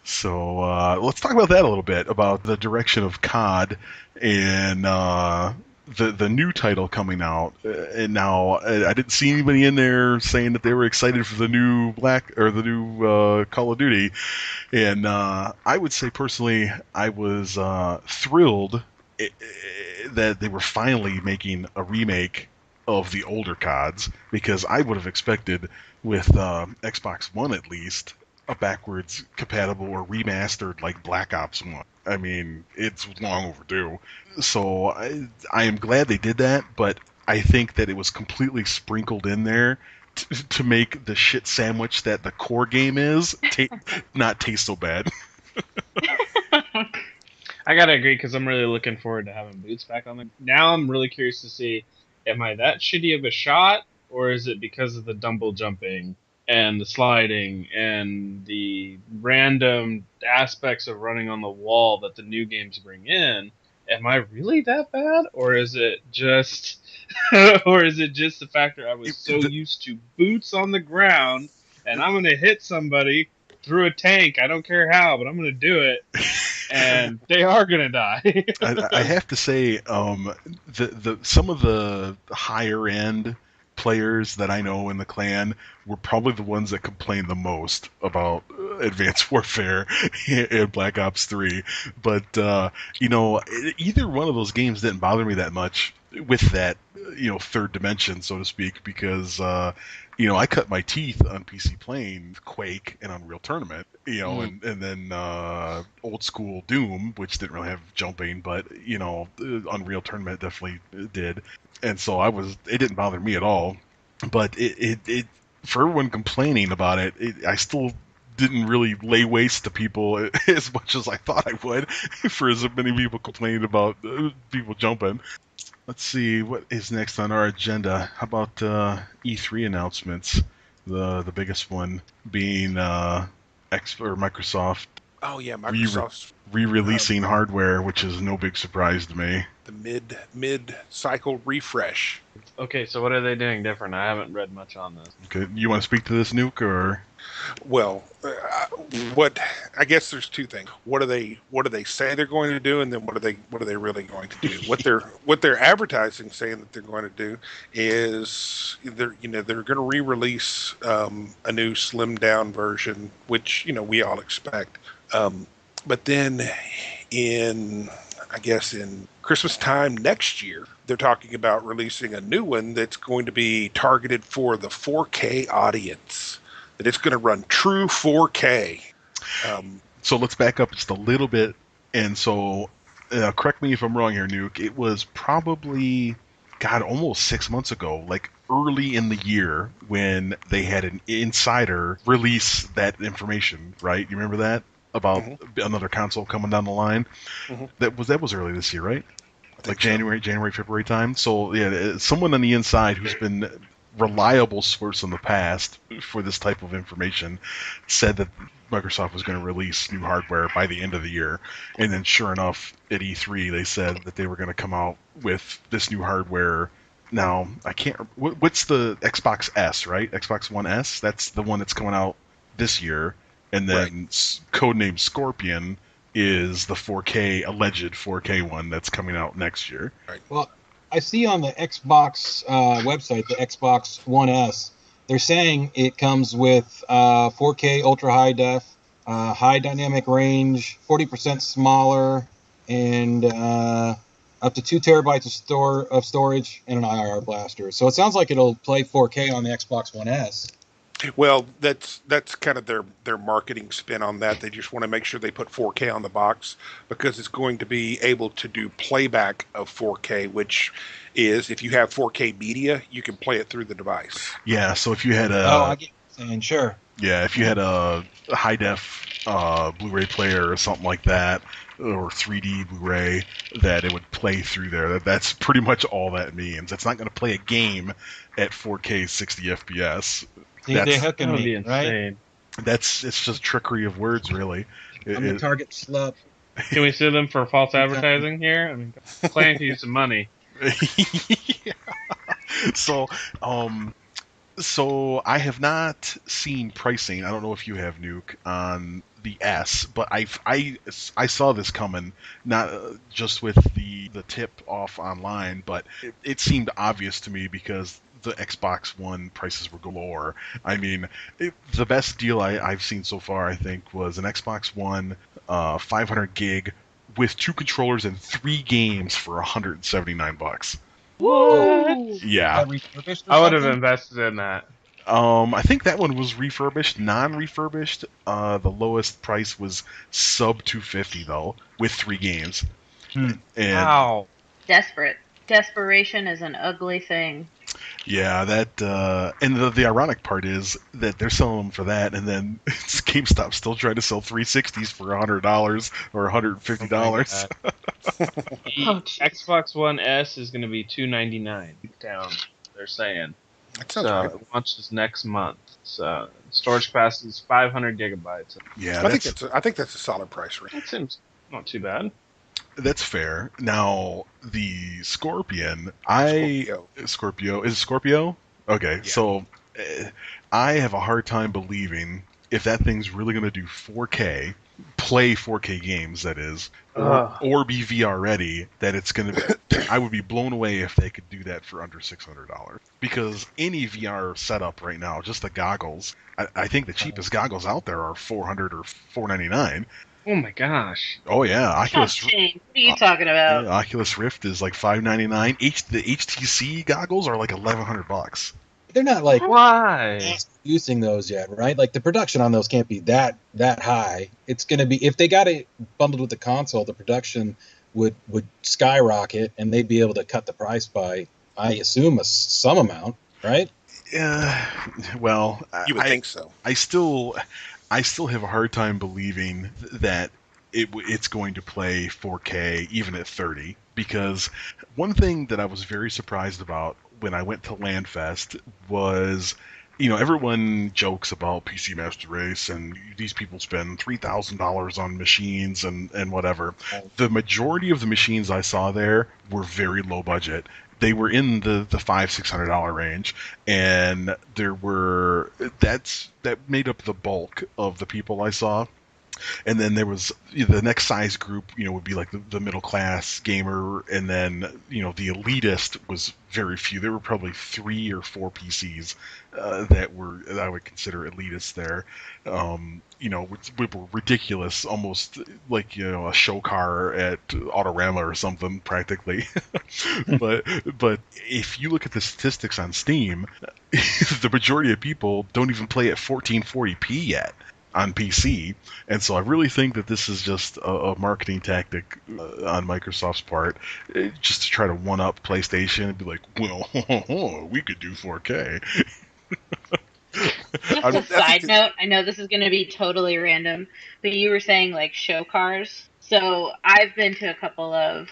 So let's talk about that a little bit, about the direction of COD and the new title coming out. And now I didn't see anybody in there saying that they were excited for the new Call of Duty. And I would say personally, I was thrilled that they were finally making a remake of the older CODs, because I would have expected with Xbox One at least a backwards compatible or remastered like Black Ops 1. I mean, it's long overdue. So I am glad they did that, but I think that it was completely sprinkled in there to make the shit sandwich that the core game is not taste so bad. I gotta agree, because I'm really looking forward to having boots back on the. Now I'm really curious to see, am I that shitty of a shot, or is it because of the dumble jumping and the sliding and the random aspects of running on the wall that the new games bring in? Am I really that bad, or is it just, or is it just the factor I was so used to boots on the ground, and I'm gonna hit somebody through a tank? I don't care how, but I'm gonna do it, and they are gonna die. I have to say, the some of the higher end players that I know in the clan were probably the ones that complained the most about Advanced Warfare and Black Ops 3. But, either one of those games didn't bother me that much with that, third dimension, so to speak, because, I cut my teeth on PC playing Quake and Unreal Tournament, and then old school Doom, which didn't really have jumping, but, Unreal Tournament definitely did. And so it didn't bother me at all. But it for everyone complaining about it, I still didn't really lay waste to people as much as I thought I would, for as many people complaining about people jumping. Let's see what is next on our agenda. How about E3 announcements? The biggest one being Microsoft. Oh yeah, Microsoft's re-releasing hardware, which is no big surprise to me. The mid cycle refresh. Okay, so what are they doing different? I haven't read much on this. Okay, you want to speak to this, Nuke, or? Well, I guess there's two things. What do they say they're going to do, and then what are they really going to do? What they're advertising, saying that they're going to do, is they're going to re-release a new slimmed down version, which we all expect. But then in Christmas time next year, they're talking about releasing a new one that's going to be targeted for the 4K audience. That it's going to run true 4K. So let's back up just a little bit. And so, correct me if I'm wrong here, Nuke. It was probably, almost 6 months ago, like early in the year, when they had an insider release that information, right? You remember that? About another console coming down the line. Mm-hmm. That was early this year, right? Like January, February time. So yeah, someone on the inside who's been reliable source in the past for this type of information said that Microsoft was going to release new hardware by the end of the year. And then sure enough, at E3, they said that they were going to come out with this new hardware. Now, I can't... What's the Xbox S, right? Xbox One S? That's the one that's coming out this year. And then codenamed Scorpion is the 4K, alleged 4K one that's coming out next year. Well, I see on the Xbox website, the Xbox One S, they're saying it comes with 4K ultra high def, high dynamic range, 40% smaller, and up to 2 terabytes of storage, and an IR blaster. So it sounds like it'll play 4K on the Xbox One S. Well, that's kind of their marketing spin on that. They just want to make sure they put 4K on the box because it's going to be able to do playback of 4K, which is if you have 4K media, you can play it through the device. Yeah, so if you had I get what you're saying, sure. Yeah, if you had a high def Blu-ray player or something like that, or 3D Blu-ray, that it would play through there. That's pretty much all that means. It's not going to play a game at 4K 60 FPS. They're hooking That would be me, insane. right? It's just trickery of words, really. I'm the target slut. Can we sue them for false advertising here? I mean, planning to use some money. Yeah. So I have not seen pricing. I don't know if you have, Nuke, on the S, but I saw this coming, not just with the tip off online, but it seemed obvious to me because the Xbox One prices were galore. I mean, the best deal I've seen so far, I think, was an Xbox One 500 gig with 2 controllers and 3 games for $179. What? Yeah. I would have invested in that. I think that one was refurbished, non-refurbished. The lowest price was sub $250 though, with 3 games. And Wow. Desperation is an ugly thing. yeah, that and the ironic part is that they're selling them for that, and then GameStop's still trying to sell 360s for $100 or $150. Oh, geez. Xbox One S is going to be $299 down. They're saying. That sounds So right. it launches next month. So storage capacity is 500 gigabytes. Yeah, I think that's a solid price range. That seems not too bad. that's fair. Now the Scorpion, Scorpio is it Scorpio? Okay, Yeah. so I have a hard time believing if that thing's really going to do 4K, play 4K games, that is, or be VR ready, that it's going to be. I would be blown away if they could do that for under $600. Because any VR setup right now, just the goggles, I think the cheapest goggles out there are $400 or $499. Oh my gosh. Oh yeah, Oculus. Shane, what are you talking about? Yeah, Oculus Rift is like $599. The HTC goggles are like $1,100. They're not like Why? using those yet, right? Like the production on those can't be that high. It's going to be, if they got it bundled with the console, the production would skyrocket, and they'd be able to cut the price by, I assume, some amount, right? Yeah, well, You would think so. I still have a hard time believing that it's going to play 4K even at 30, because one thing that I was very surprised about when I went to LandFest was, everyone jokes about PC Master Race and these people spend $3,000 on machines and whatever. The majority of the machines I saw there were very low budget. They were in the $500-$600 range, and that made up the bulk of the people I saw. And then there was the next size group, would be like the middle class gamer, and then the elitist was very few. There were probably 3 or 4 PCs that I would consider elitists there. Which were ridiculous, almost like a show car at Autorama or something, practically. but if you look at the statistics on Steam, the majority of people don't even play at 1440p yet on PC, and so I really think that this is just a marketing tactic on Microsoft's part, just to try to one-up PlayStation and be like, well, we could do 4K. Just a side note, I know this is going to be totally random, but you were saying like show cars. So we've been to a couple of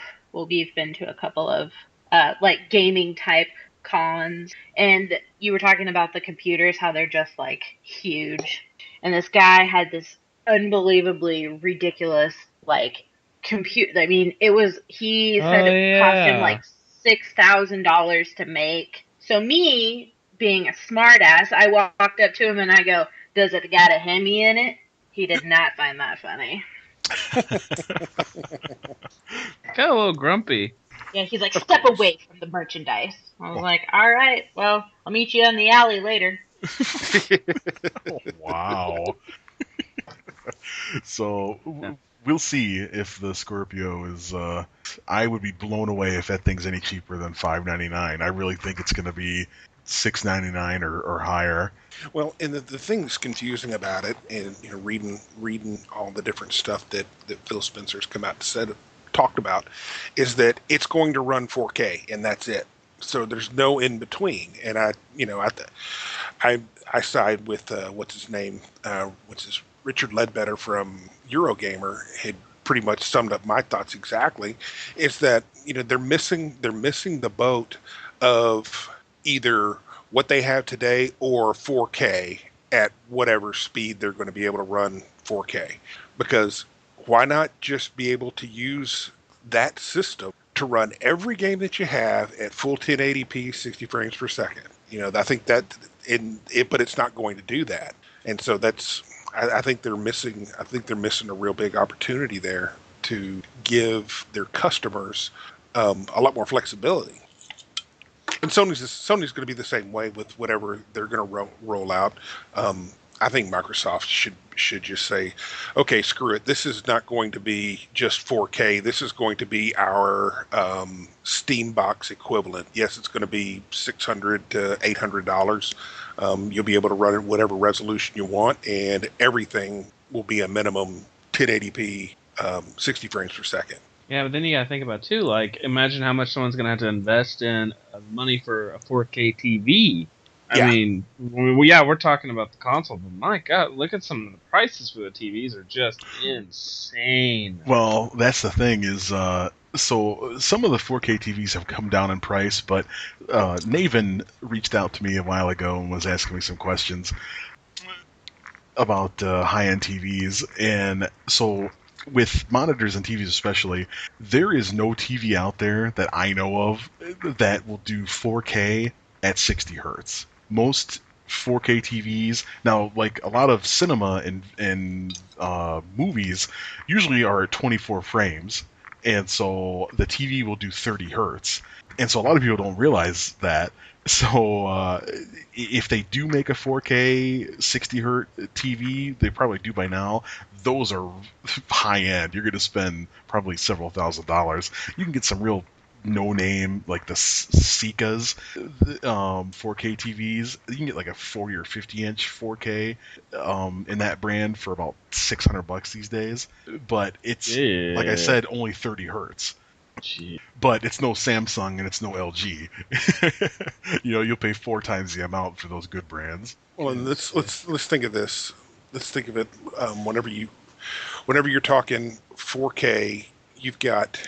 like gaming type cons, and you were talking about the computers, how they're just like huge. And this guy had this unbelievably ridiculous like compute. I mean, he Oh said it cost him yeah. like $6,000 to make. So me being a smartass, I walked up to him and I go, "Does it got a Hemi in it?" He did not find that funny. Got a little grumpy. Yeah, he's like, Of "Step course. away from the merchandise." I was like, "All right, well, I'll meet you in the alley later." Wow. So we'll see if the Scorpio is. I would be blown away if that thing's any cheaper than $599. I really think it's going to be $699 or higher. Well, and the thing that's confusing about it, and reading all the different stuff that Phil Spencer's come out and talked about, is that it's going to run 4K and that's it. So there's no in between. And I side with what's his name, Richard Ledbetter from Eurogamer had pretty much summed up my thoughts exactly. Is that they're missing the boat of either what they have today or 4K at whatever speed they're going to be able to run 4K. Because why not just be able to use that system to run every game that you have at full 1080p, 60 frames per second? I think that but it's not going to do that, and so I think they're missing. I think they're missing a real big opportunity there to give their customers a lot more flexibility. And Sony's going to be the same way with whatever they're going to roll out. I think Microsoft should just say, okay, screw it. This is not going to be just 4K. This is going to be our Steam box equivalent. Yes, it's going to be $600 to $800. You'll be able to run it whatever resolution you want, and everything will be a minimum 1080p, 60 frames per second. Yeah, but then you gotta think about too. Like, imagine how much someone's gonna have to invest in money for a 4K TV. I Yeah. mean, we're talking about the console, but my God, look at some of the prices for the TVs are just insane. Well, that's the thing is, so some of the 4K TVs have come down in price, but Naven reached out to me a while ago and was asking me some questions about high-end TVs, and so with monitors and TVs especially, there is no TV out there that I know of that will do 4K at 60 hertz. Most 4K TVs now, like a lot of cinema and movies, usually are at 24 frames, and so the TV will do 30 hertz. And so a lot of people don't realize that. So if they do make a 4K 60 hertz TV, they probably do by now. Those are high end. You're going to spend probably several $1,000s. You can get some real no name like the Sikas 4K TVs. You can get like a 40 or 50 inch 4K in that brand for about $600 these days. But it's like I said, only 30 hertz. Gee. But it's no Samsung and it's no LG. You'll pay 4 times the amount for those good brands. Well, and let's think of this. Let's think of it. Whenever you're talking 4K, you've got,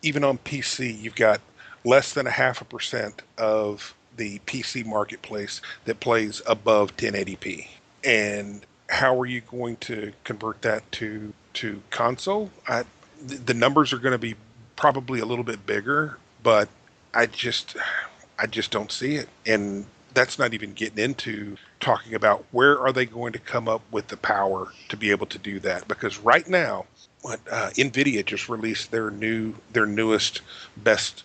even on PC, you've got less than 0.5% of the PC marketplace that plays above 1080p. And how are you going to convert that to console? The numbers are going to be probably a little bit bigger, but I just don't see it. And that's not even getting into talking about where are they going to come up with the power to be able to do that. Because right now, NVIDIA just released their newest best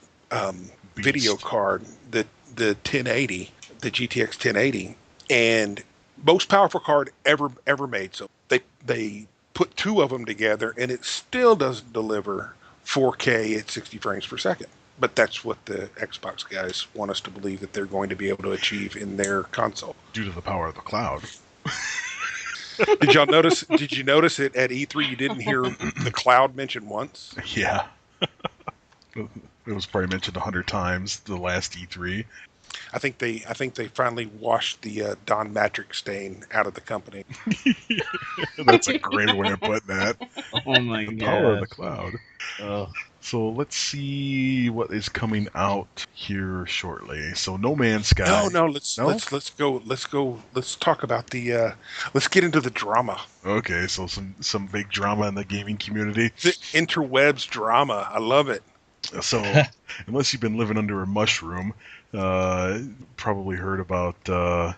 video card, the 1080, the GTX 1080, and most powerful card ever made. So they put 2 of them together, and it still doesn't deliver 4K at 60 frames per second. But that's what the Xbox guys want us to believe that they're going to be able to achieve in their console. Due to the power of the cloud. Did you notice it at E3? You didn't hear the cloud mentioned once? Yeah. It was probably mentioned 100 times the last E3. I think they finally washed the Don Matrix stain out of the company. They That's a great way of putting that. Oh my The god. power of the cloud. Oh. So let's see what is coming out here shortly. So No Man's Sky. No, let's talk about the let's get into the drama. Okay, so some big drama in the gaming community. The interwebs drama. I love it. So unless you've been living under a mushroom, probably heard about the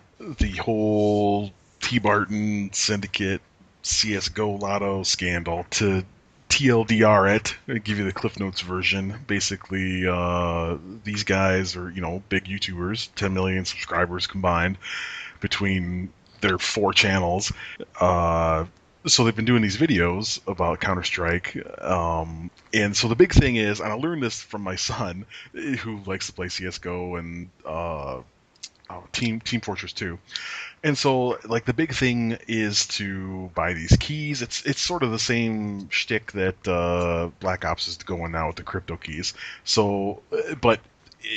whole tmartn syndicate csgo lotto scandal. To TLDR it, I'll give you the Cliff Notes version. Basically, these guys are, big YouTubers, 10 million subscribers combined between their 4 channels. So they've been doing these videos about Counter-Strike. And so the big thing is, and I learned this from my son, who likes to play CSGO and Team Fortress 2. And so, like, the big thing is to buy these keys. It's sort of the same shtick that Black Ops is going now with the crypto keys. So, but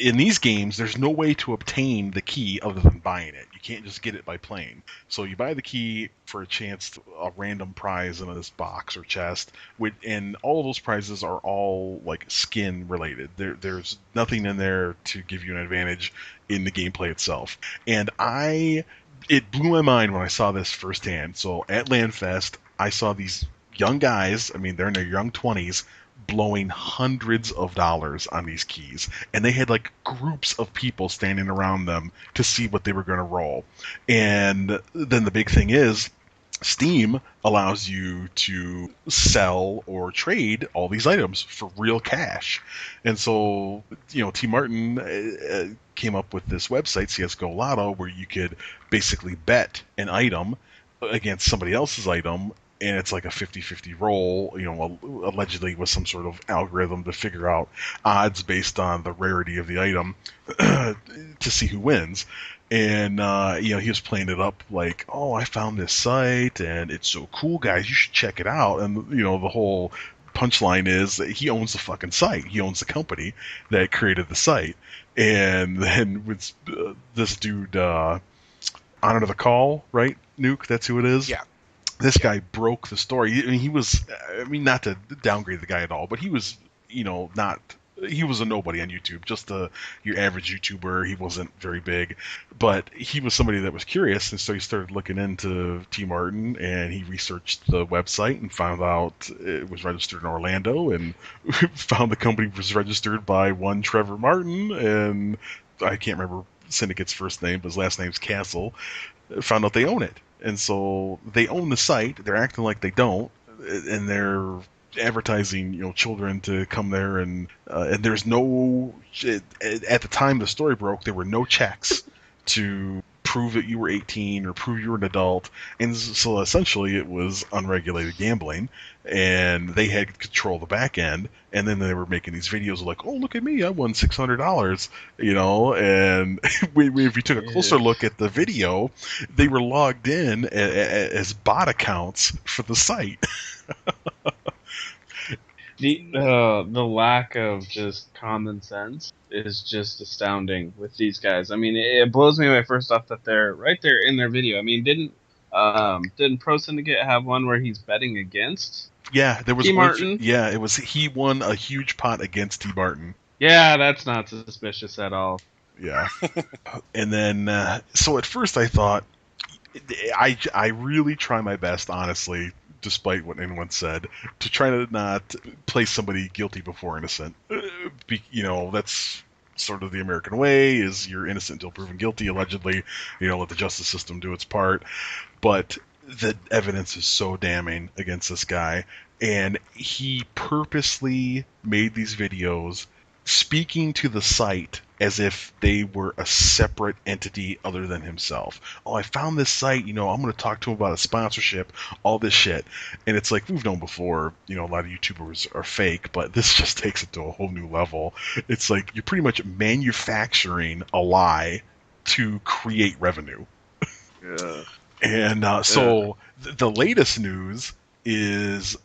in these games, there's no way to obtain the key other than buying it. You can't just get it by playing. So you buy the key for a chance to a random prize in this box or chest, and all of those prizes are all like skin related. There's nothing in there to give you an advantage in the gameplay itself. And it blew my mind when I saw this firsthand. So at LandFest, I saw these young guys, I mean, they're in their young 20s, blowing hundreds of dollars on these keys. And they had like groups of people standing around them to see what they were going to roll. And then the big thing is, Steam allows you to sell or trade all these items for real cash. And so, tmartn came up with this website, CSGO Lotto, where you could basically bet an item against somebody else's item, and it's like a 50-50 roll, allegedly with some sort of algorithm to figure out odds based on the rarity of the item to see who wins. And, he was playing it up like, oh, I found this site, and it's so cool, guys. You should check it out. And, the whole punchline is that he owns the fucking site. He owns the company that created the site. And then with this dude, Honor to the Call, right, Nuke? That's who it is? Yeah. This guy broke the story. He was, not to downgrade the guy at all, but he was, he was a nobody on YouTube, just your average YouTuber. He wasn't very big, but he was somebody that was curious, and so he started looking into tmartn, and he researched the website and found out it was registered in Orlando, and found the company was registered by one Trevor Martin, and I can't remember Syndicate's first name, but his last name's Castle. Found out they own it. And so they own the site. They're acting like they don't, and they're advertising, children to come there, and there's no. At the time the story broke, there were no checks to prove that you were 18 or prove you were an adult, and so essentially it was unregulated gambling, and they had control of the back end, and then they were making these videos like, oh, look at me, I won $600, and if you took a closer look at the video, they were logged in as bot accounts for the site. The lack of just common sense is just astounding with these guys. I mean, it blows me away first off that they're right there in their video. I mean, didn't Pro Syndicate have one where he's betting against? Yeah, there was tmartn. Yeah, it was. He won a huge pot against tmartn. Yeah, that's not suspicious at all. Yeah, and then so at first I thought, I really try my best, honestly, despite what anyone said, to try to not place somebody guilty before innocent. That's sort of the American way, is you're innocent until proven guilty, allegedly. Let the justice system do its part. But the evidence is so damning against this guy, and he purposely made these videos speaking to the site as if they were a separate entity other than himself. Oh, I found this site, I'm going to talk to him about a sponsorship, all this shit. And it's like, we've known before, a lot of YouTubers are fake, but this just takes it to a whole new level. It's like you're pretty much manufacturing a lie to create revenue. Yeah. And so the latest news is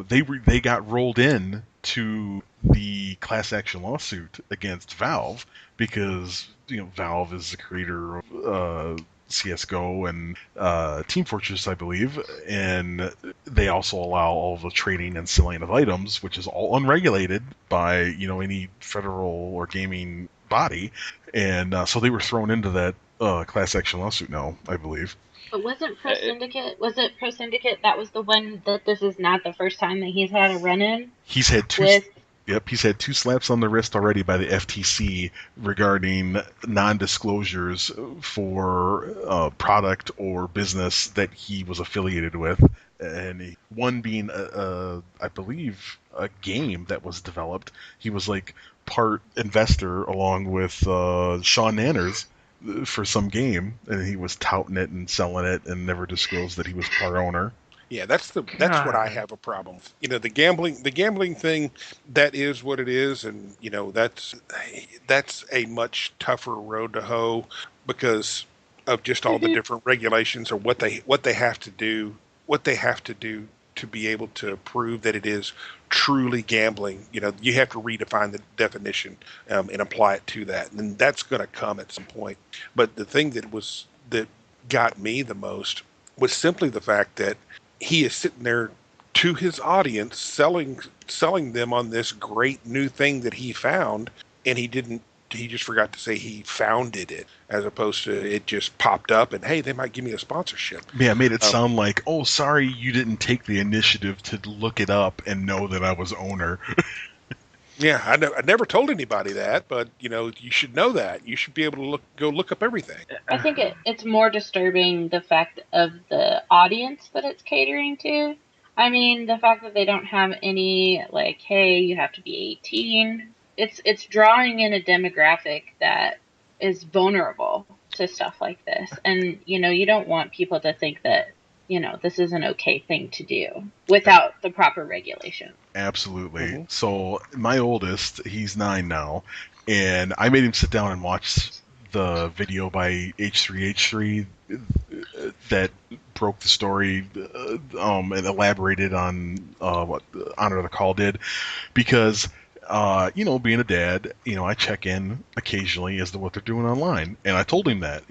they got rolled in to the class action lawsuit against Valve, because Valve is the creator of CSGO and Team Fortress, I believe, and they also allow all the trading and selling of items, which is all unregulated by any federal or gaming body, and so they were thrown into that class action lawsuit now, I believe. But was it Pro Syndicate that was the one that this is not the first time that he's had a run-in? He's had two. With Yep, he's had 2 slaps on the wrist already by the FTC regarding non-disclosures for product or business that he was affiliated with, and one being, I believe, a game that was developed. He was like part investor along with Sean Nanners for some game, and he was touting it and selling it and never disclosed that he was part owner. Yeah, that's what I have a problem with. The gambling thing, that is what it is, and that's a much tougher road to hoe because of just all the different regulations or what they have to do to be able to prove that it is truly gambling. You have to redefine the definition and apply it to that, and that's going to come at some point. But the thing that got me the most was simply the fact that he is sitting there to his audience selling them on this great new thing that he found, and he just forgot to say he founded it, as opposed to it just popped up and, hey, they might give me a sponsorship. Yeah, it made it sound like, oh, sorry, you didn't take the initiative to look it up and know that I was owner. Yeah, I never told anybody that, but you should know that. You should be able to go look up everything. I think it's more disturbing the fact of the audience that it's catering to. I mean, the fact that they don't have any like, hey, you have to be 18. It's drawing in a demographic that is vulnerable to stuff like this, and you don't want people to think that this is an okay thing to do without the proper regulation. Absolutely. Mm-hmm. So my oldest, he's 9 now, and I made him sit down and watch the video by H3H3 that broke the story and elaborated on what Honor of the Call did, because being a dad, I check in occasionally as to what they're doing online. And I told him that,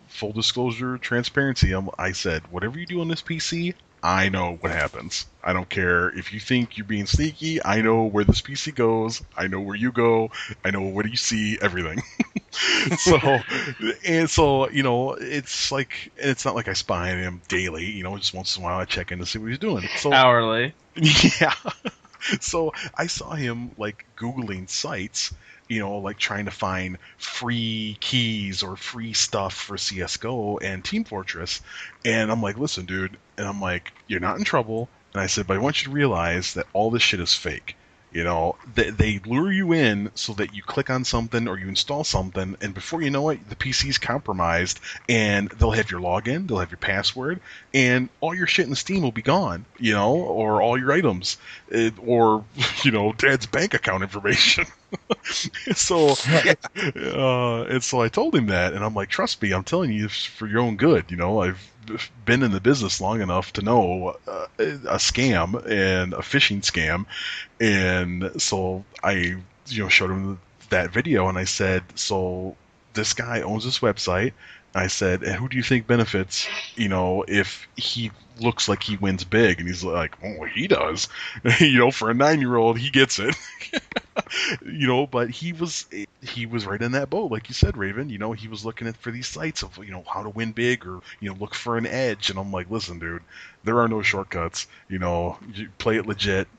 full disclosure, transparency. I said, whatever you do on this PC, I know what happens. I don't care if you think you're being sneaky. I know where this PC goes. I know where you go. I know what you see, everything. so it's like, it's not like I spy on him daily, just once in a while I check in to see what he's doing. So Hourly. Yeah. So I saw him like Googling sites, like trying to find free keys or free stuff for CSGO and Team Fortress. And I'm like, listen, dude. And I'm like, you're not in trouble. And I said, but I want you to realize that all this shit is fake. They lure you in so that you click on something or you install something, and before you know it, the PC's compromised, and they'll have your login, they'll have your password, and all your shit in Steam will be gone, or all your items, or Dad's bank account information. So, and so I told him that, and I'm like, trust me, I'm telling you, it's for your own good. I've been in the business long enough to know a scam and a phishing scam. And so I, showed him that video, and I said, so this guy owns this website. I said, and who do you think benefits, if he looks like he wins big? And he's like, oh, he does. For a 9-year-old, he gets it. But he was right in that boat, like you said, Raven. He was looking for these sites of, how to win big, or, look for an edge. And I'm like, listen, dude, there are no shortcuts. You play it legit.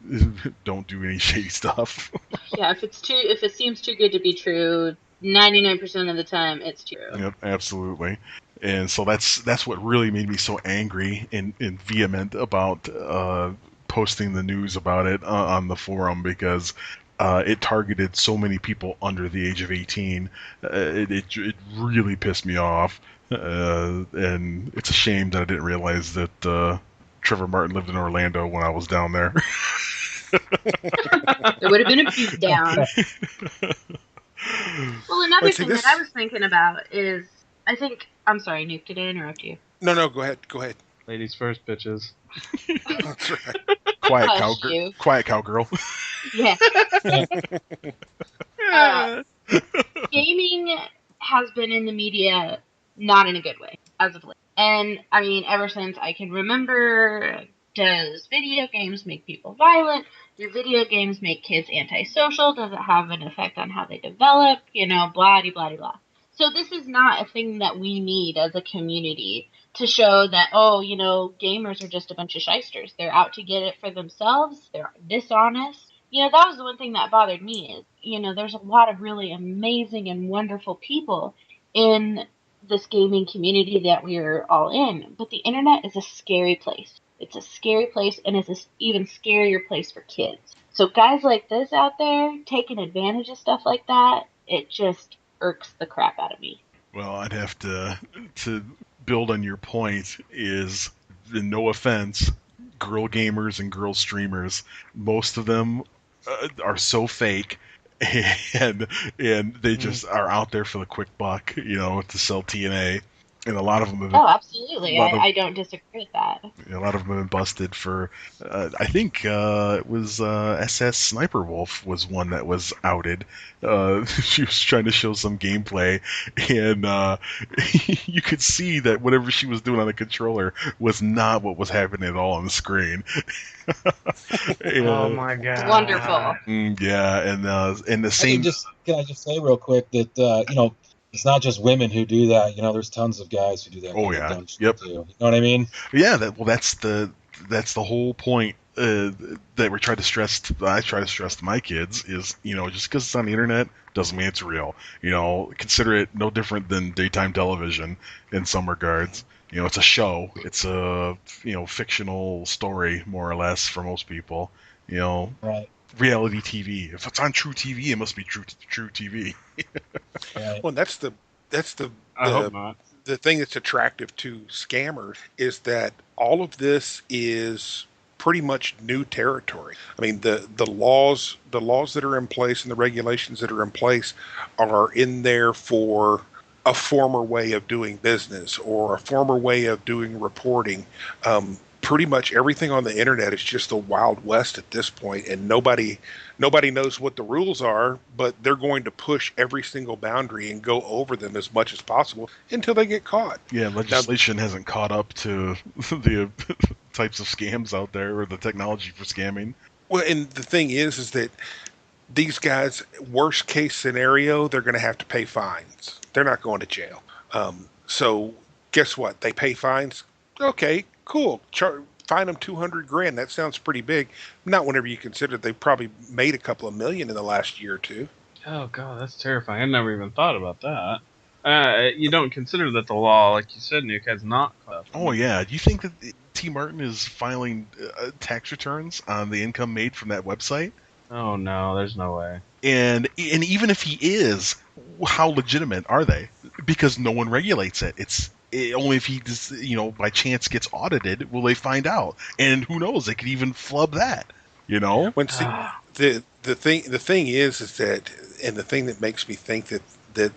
Don't do any shady stuff. Yeah, if it seems too good to be true, 99% of the time it's true. Yep, absolutely. And so that's what really made me so angry and vehement about posting the news about it on the forum, because it targeted so many people under the age of 18. It really pissed me off, and it's a shame that I didn't realize that Trevor Martin lived in Orlando when I was down there. There would have been a beat down. Well, another thing that I was thinking about is, I'm sorry, Nuke, did I interrupt you? No, go ahead. Ladies first, bitches. That's right. Quiet cowgirl. Yeah. Gaming has been in the media not in a good way. as of late. And I mean, ever since I can remember, does video games make people violent? Do video games make kids antisocial? Does it have an effect on how they develop? You know, blah, blah, blah. So this is not a thing that we need as a community to show that, oh, you know, gamers are just a bunch of shysters. They're out to get it for themselves. They're dishonest. You know, that was the one thing that bothered me is, you know, there's a lot of really amazing and wonderful people in this gaming community that we're all in. But the internet is a scary place. It's a scary place, and it's an even scarier place for kids. So guys like this out there taking advantage of stuff like that, it just irks the crap out of me. Well, I'd have to build on your point is, no offense, girl gamers and girl streamers, most of them are so fake, and they just are out there for the quick buck, you know, to sell TNA. And a lot of them have been, oh, absolutely. I don't disagree with that. a lot of them have been busted for. I think it was SS Sniper Wolf was one that was outed. She was trying to show some gameplay, and you could see that whatever she was doing on the controller was not what was happening at all on the screen. Oh my god! Wonderful. Yeah, and the same. Can I just say real quick that you know, it's not just women who do that. You know, there's tons of guys who do that. Oh, kind of yeah. dumb shit Yep. too. You know what I mean? Yeah, that's the whole point that we try to stress. I try to stress to my kids is, you know, just because it's on the internet doesn't mean it's real. You know, consider it no different than daytime television in some regards. You know, it's a show. It's a, you know, fictional story more or less for most people. You know, Right. reality TV. If it's on true TV, it must be true TV. Right. Well, that's the I hope not. the thing that's attractive to scammers is that all of this is pretty much new territory. I mean, the laws that are in place and the regulations that are in place are in there for a former way of doing business or a former way of doing reporting. Pretty much everything on the internet is just the Wild West at this point, and nobody knows what the rules are, but they're going to push every single boundary and go over them as much as possible until they get caught. Yeah, legislation hasn't caught up to the types of scams out there or the technology for scamming. Well, and the thing is that these guys, worst case scenario, they're going to have to pay fines. They're not going to jail. So guess what? They pay fines. Okay, cool. Fine them $200,000. That sounds pretty big. Not whenever you consider they've probably made a couple of million in the last year or two. Oh god, that's terrifying. I never even thought about that. You don't consider that the law, like you said, Nuke, has not caught up. Oh yeah, do you think that tmartn is filing tax returns on the income made from that website? Oh no, there's no way. And even if he is, how legitimate are they? Because no one regulates it. Only if he just, you know, by chance gets audited will they find out. And who knows? They could even flub that. You know. When see, the thing is that, and the thing that makes me think that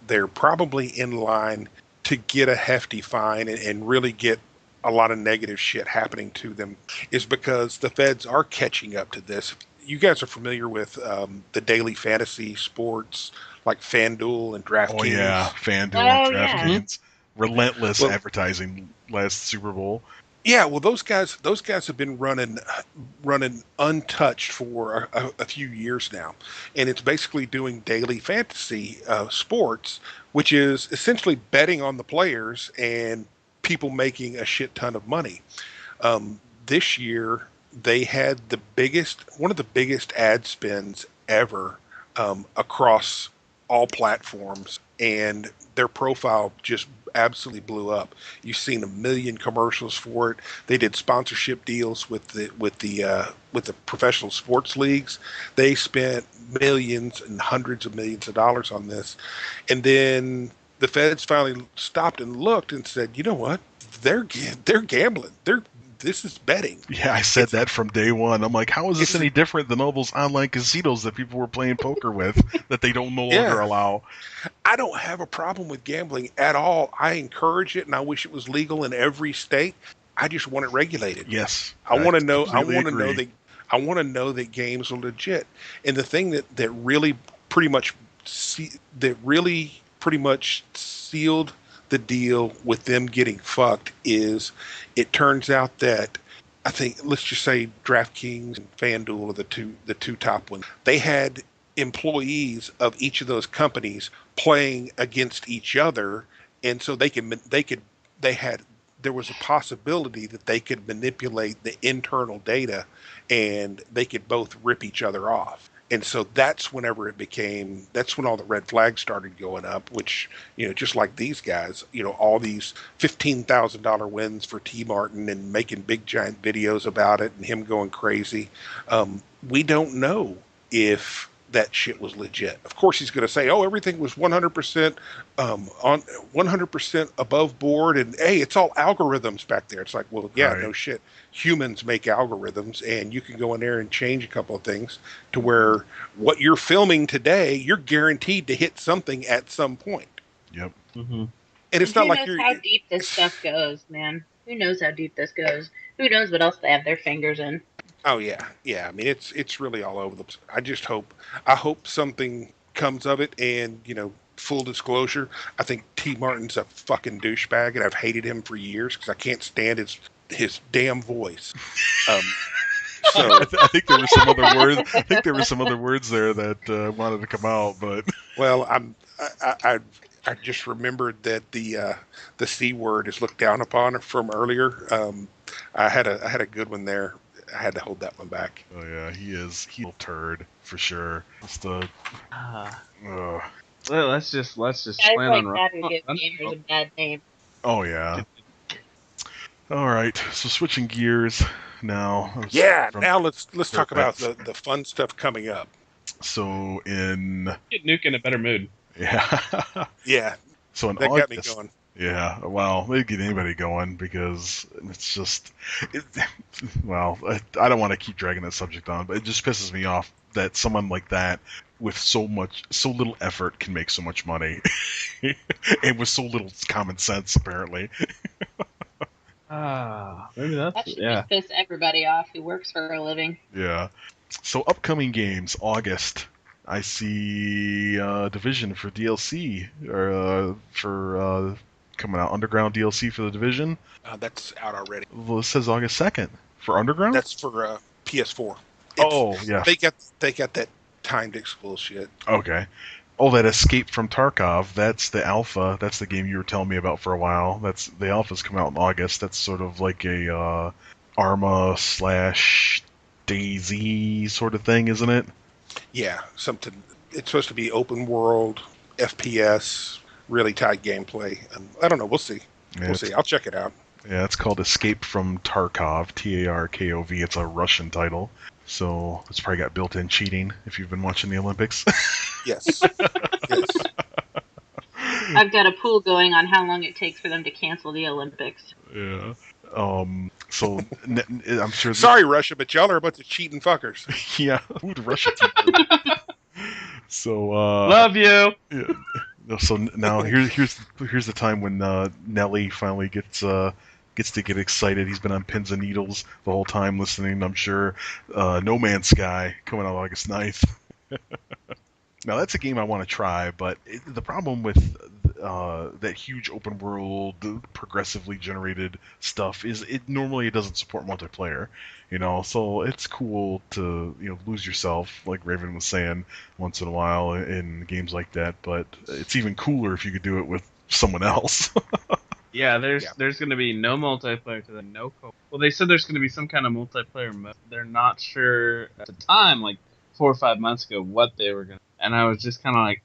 they're probably in line to get a hefty fine and really get a lot of negative shit happening to them is because the feds are catching up to this. You guys are familiar with the daily fantasy sports like FanDuel and DraftKings. Oh yeah, FanDuel, Oh, DraftKings, relentless Well- advertising last Super Bowl. Yeah, well, those guys have been running untouched for a few years now, and it's basically doing daily fantasy sports, which is essentially betting on the players and people making a shit ton of money. This year, they had one of the biggest ad spends ever across all platforms, and their profile just absolutely blew up. You've seen 1 million commercials for it. They did sponsorship deals with the professional sports leagues. They spent millions and hundreds of millions of dollars on this, and then the feds finally stopped and looked and said, "You know what? They're gambling. This is betting." Yeah, I said that from day one. I'm like, how is this any different than all those online casinos that people were playing poker with that they don't no longer allow? I don't have a problem with gambling at all. I encourage it, and I wish it was legal in every state. I just want it regulated. Yes, I want to know. completely agree. I want to know that games are legit. And the thing that really pretty much sealed the deal with them getting fucked is it turns out that I think, let's just say DraftKings and FanDuel are the two top ones. They had employees of each of those companies playing against each other, and so they had there was a possibility that they could manipulate the internal data, and they could both rip each other off. And so that's that's when all the red flags started going up, which, just like these guys, all these $15,000 wins for tmartn and making big giant videos about it and him going crazy. We don't know if that shit was legit. Of course, he's going to say, "Oh, everything was 100% on 100% above board," and hey, it's all algorithms back there. It's like, well, yeah, Right. no shit. Humans make algorithms, and you can go in there and change a couple of things to where what you're filming today, you're guaranteed to hit something at some point. Yep. Mm-hmm. And it's Who not like knows you're. how deep this stuff goes, man? Who knows how deep this goes? Who knows what else they have their fingers in? Oh yeah, yeah. I mean, it's really all over the place. I hope something comes of it. And full disclosure, I think T. Martin's a fucking douchebag, and I've hated him for years because I can't stand his damn voice. So, I think there were some other words. I think there were some other words there that wanted to come out, but well, I just remembered that the C word is looked down upon from earlier. I had a good one there. I had to hold that one back. oh yeah, he's a turd for sure. Just Well, let's just Guys plan like on that who give gamers a bad name. oh yeah. All right, so switching gears now. Yeah. from- Now let's talk about Yes. the fun stuff coming up. So in get Nuke in a better mood. yeah, Yeah, so in that got me August, going. yeah, well, they get anybody going because it's just, well, I don't want to keep dragging that subject on, but it just pisses me off that someone like that with so little effort can make so much money, and with so little common sense apparently. Maybe That that's should yeah. just piss everybody off who works for a living. Yeah. So upcoming games, August. I see Division for DLC or for coming out. Underground DLC for the Division. That's out already. Well, it says August 2nd for Underground. That's for PS4. Oh yeah. They got that timed exclusive shit. Okay. Oh, that Escape from Tarkov. That's the alpha. That's the game you were telling me about for a while. That's the alpha's come out in August. That's sort of like a Arma / Daisy sort of thing, isn't it? Yeah, something. It's supposed to be open world, FPS, really tight gameplay. I don't know. We'll see. Yeah, We'll see. I'll check it out. Yeah, it's called Escape from Tarkov, Tarkov. It's a Russian title, so it's probably got built-in cheating if you've been watching the Olympics. Yes. Yes. I've got a pool going on how long it takes for them to cancel the Olympics. Yeah. So I'm sure. Sorry, Russia, but y'all are a bunch of cheating fuckers. Yeah. Who'd Russia? So. Love you. Yeah. So now here's the time when Nelly finally gets to get excited. He's been on pins and needles the whole time listening. I'm sure. No Man's Sky coming out August 9th. Now that's a game I want to try, but the problem with that huge open world, progressively generated stuff is it doesn't support multiplayer. So it's cool to lose yourself, like Raven was saying, once in a while in games like that. But it's even cooler if you could do it with someone else. Yeah, there's going to be no multiplayer to the no co. Well, they said there's going to be some kind of multiplayer mode. They're not sure at the time, like 4 or 5 months ago, what they were going to. And I was just kind of like,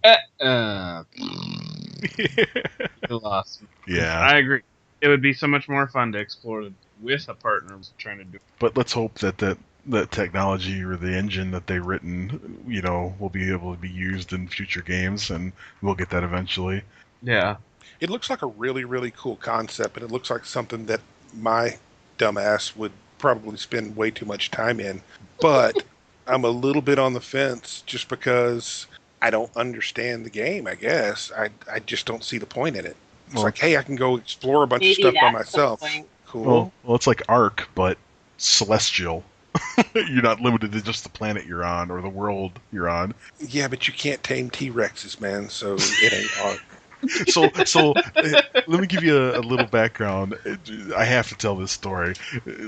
you lost me. Yeah. I agree. It would be so much more fun to explore with a partner trying to do it. But let's hope that technology or the engine that they've written, will be able to be used in future games, and we'll get that eventually. Yeah. It looks like a really, really cool concept, and it looks like something that my dumbass would probably spend way too much time in. But I'm a little bit on the fence just because I don't understand the game, I guess. I just don't see the point in it. It's like, hey, I can go explore a bunch of stuff by myself. Cool. Well, it's like Ark, but celestial. You're not limited to just the planet you're on or the world you're on. Yeah, but you can't tame T-Rexes, man, so it ain't Ark. So let me give you a little background. I have to tell this story.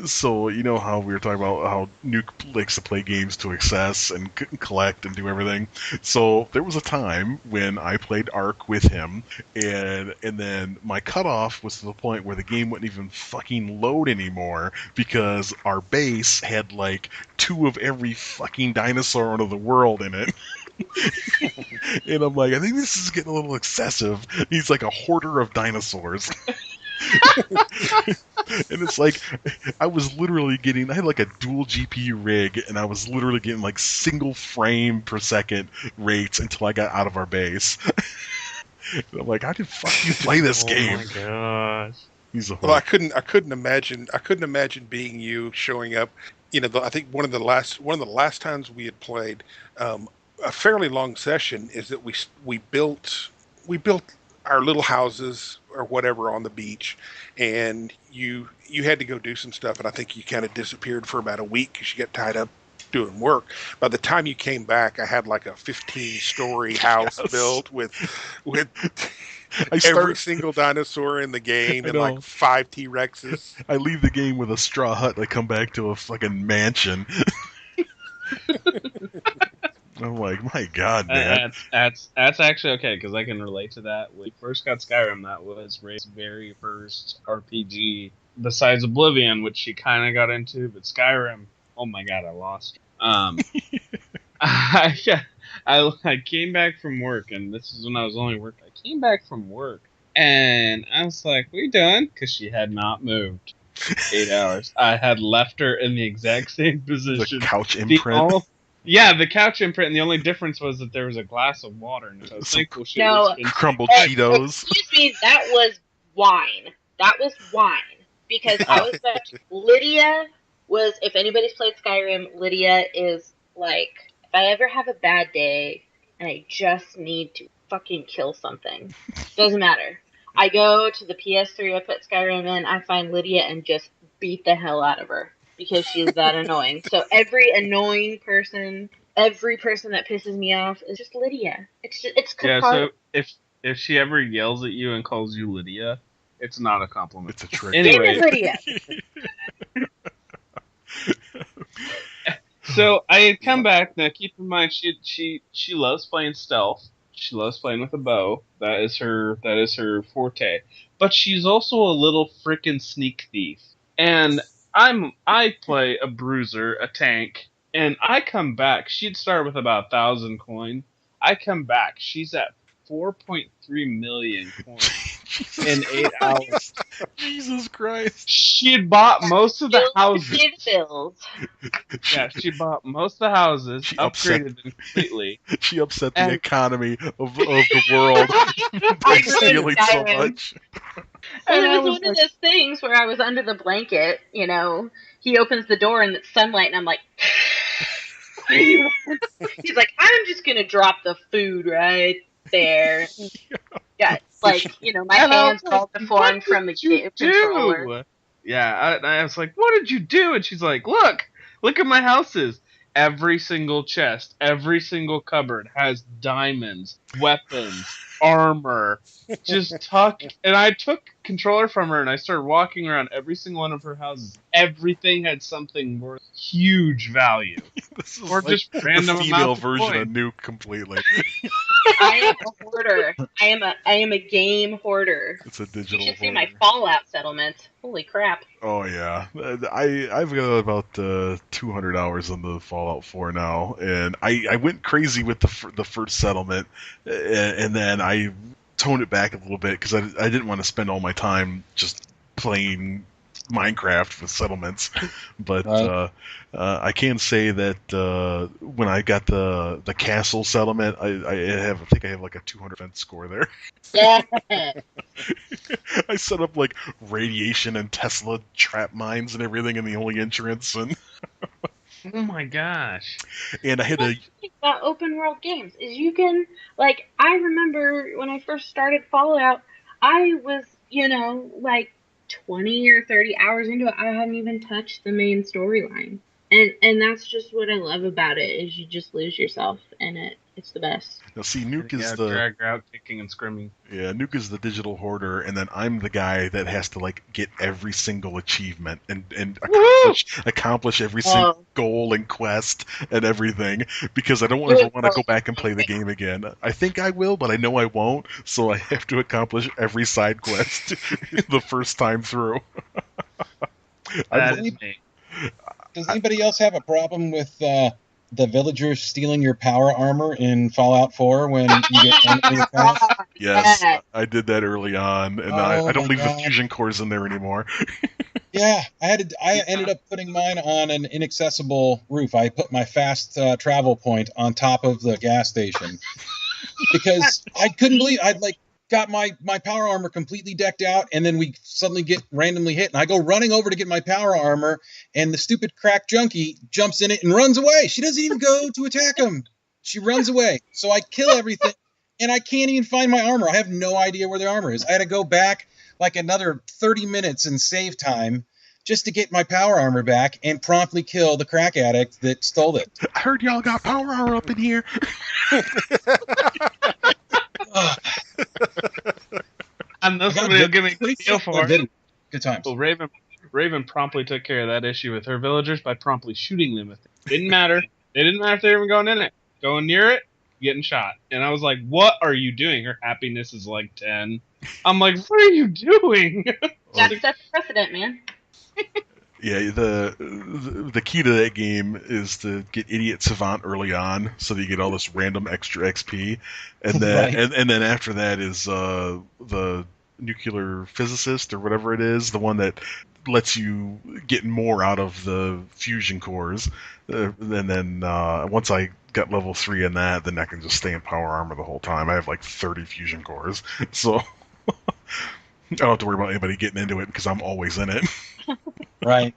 So you know how we were talking about how Nuke likes to play games to excess and collect and do everything. So there was a time when I played Ark with him, and then my cutoff was to the point where the game wouldn't even fucking load anymore because our base had like 2 of every fucking dinosaur under the world in it. And I'm like, I think this is getting a little excessive. He's like a hoarder of dinosaurs. And it's like, I had like a dual GPU rig, and I was literally getting like single frame per second rates until I got out of our base. And I'm like, how the fuck do you play this game? Oh my gosh. He's a Well, hoarder. I couldn't imagine being you showing up. I think one of the last times we had played a fairly long session is that we built our little houses or whatever on the beach, and you had to go do some stuff, and I think you kind of disappeared for about a week because you got tied up doing work. By the time you came back, I had like a 15-story house Yes. built with I every start. single dinosaur in the game I and like know. 5 T-Rexes. I leave the game with a straw hut. I come back to a fucking mansion. I'm like, my god, man. That's actually okay because I can relate to that. When we first got Skyrim, that was Ray's very first RPG besides Oblivion, which she kind of got into, but Skyrim, oh my god, I lost. I, I came back from work, and this is when I was only working. I came back from work, and I was like, "We done?" Because she had not moved 8 hours. I had left her in the exact same The position. couch imprint. Yeah, the couch imprint, and the only difference was that there was a glass of water, and so I was Some thankful she No. was been crumbled Hey, Cheetos. Excuse me, that was wine. That was wine. Because I was Lydia was, if anybody's played Skyrim, Lydia is like, if I ever have a bad day and I just need to fucking kill something, doesn't matter. I go to the PS3, I put Skyrim in, I find Lydia and just beat the hell out of her because she's that annoying. So every person that pisses me off is just Lydia. It's Yeah, cathartic. so if she ever yells at you and calls you Lydia, it's not a compliment. It's a trick. Name Anyway, is Lydia. so I had come back. Now, keep in mind, she loves playing stealth. She loves playing with a bow. That is her forte. But she's also a little frickin' sneak thief. And I play a bruiser, a tank, and I come back. She'd start with about 1,000 coin. I come back. She's at 4.3 million coins in 8 hours. Jesus Christ. She had bought most of the houses. Pay the bills. Yeah, she bought most of the houses, She upset- upgraded them completely. She upset the And- economy of the world by I stealing so Skyrim. much. Well, And I it was was one of like- those things where I was under the blanket, he opens the door and it's sunlight, and I'm like, what do you want? He's like, I'm just going to drop the food right there. Yeah, like, my And I hands was are all like, deformed "What from the did you controller. do?" Yeah, I was like, "What did you do?" And she's like, "Look at my houses. Every single chest, every single cupboard has diamonds, weapons, armor, just tuck." And I took controller from her and I started walking around every single one of her houses. Everything had something worth huge value, This is or like just the random female amounts of version of coin. Nuke completely. I am a hoarder. I am a game hoarder. It's a You digital should see hoarder. my Fallout settlements. Holy crap. Oh yeah, I've got about 200 hours on the Fallout 4 now, and I went crazy with the first settlement, and then I toned it back a little bit because I didn't want to spend all my time just playing Minecraft with settlements. But Right. I can say that when I got the castle settlement, I think I have like a 200 defense score there. Yeah. I set up like radiation and Tesla trap mines and everything in the only entrance, and Oh my gosh! I had That's a the thing about open world games is you can, like, I remember when I first started Fallout, I was, like 20 or 30 hours into it. I hadn't even touched the main storyline. And that's just what I love about it is you just lose yourself in it. It's the best. Now, see, Nuke is Yeah, the drag her out kicking and screaming. Nuke is the digital hoarder, and then I'm the guy that has to like get every single achievement and accomplish every single goal and quest and everything because I don't ever want to go back and play the game again. I think I will, but I know I won't, so I have to accomplish every side quest the first time through. That is me. Does anybody else have a problem with the villagers stealing your power armor in Fallout 4 when you get randomly attacked? Yes, I did that early on, and I don't my leave the God. fusion cores in there anymore. Yeah, I ended up putting mine on an inaccessible roof. I put my fast travel point on top of the gas station because I couldn't believe I'd like got my power armor completely decked out, and then we suddenly get randomly hit, and I go running over to get my power armor, and the stupid crack junkie jumps in it and runs away. She doesn't even go to attack him. She runs away. So I kill everything, and I can't even find my armor. I have no idea where the armor is. I had to go back like another 30 minutes and save time just to get my power armor back and promptly kill the crack addict that stole it. I heard y'all got power armor up in here. And this somebody will give me a deal for it. Good times. Well, Raven promptly took care of that issue with her villagers by promptly shooting them with it. Didn't matter. It didn't matter if they were going in it. Going near it, getting shot. And I was like, what are you doing? Her happiness is like 10. I'm like, what are you doing? That sets precedent, man. Yeah, the key to that game is to get Idiot Savant early on, so that you get all this random extra XP, and then Right. and then after that is the nuclear physicist or whatever it is, the one that lets you get more out of the fusion cores, and then once I got level 3 in that, then I can just stay in power armor the whole time. I have like 30 fusion cores, so I don't have to worry about anybody getting into it because I'm always in it. Right.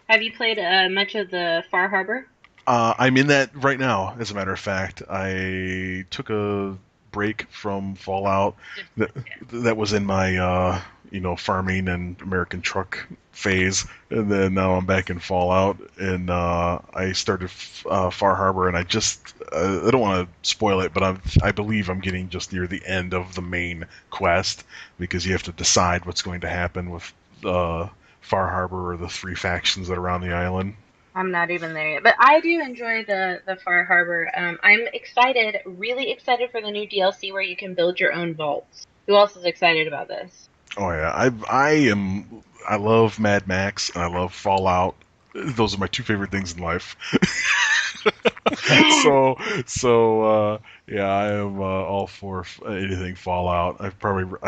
Have you played much of the Far Harbor? I'm in that right now, as a matter of fact. I took a break from Fallout. That was in my, farming and American truck phase. And then now I'm back in Fallout. And I started Far Harbor, and I don't want to spoil it, but I believe I'm getting just near the end of the main quest, because you have to decide what's going to happen with Far Harbor or the 3 factions that are around the island. I'm not even there yet, but I do enjoy the Far Harbor. I'm excited, really excited for the new DLC where you can build your own vaults. Who else is excited about this? Oh yeah, I love Mad Max and I love Fallout. Those are my 2 favorite things in life. Yeah, I am all for anything Fallout. I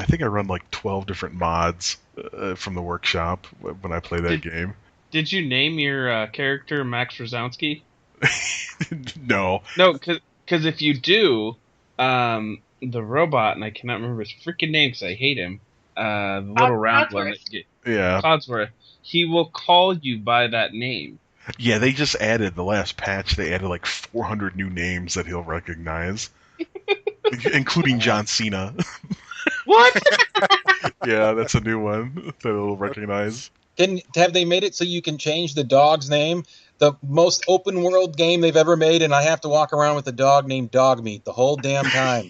think I run like 12 different mods from the workshop when I play that game. Did you name your character Max Rosowski? No. No, because if you do, the robot, and I cannot remember his freaking name because I hate him, the little round one. Yeah. Codsworth. He will call you by that name. Yeah, they just added the last patch. They added like 400 new names that he'll recognize, including John Cena. What? Yeah, that's a new one that he'll recognize. Have they made it so you can change the dog's name? The most open world game they've ever made, and I have to walk around with a dog named Dog Meat the whole damn time.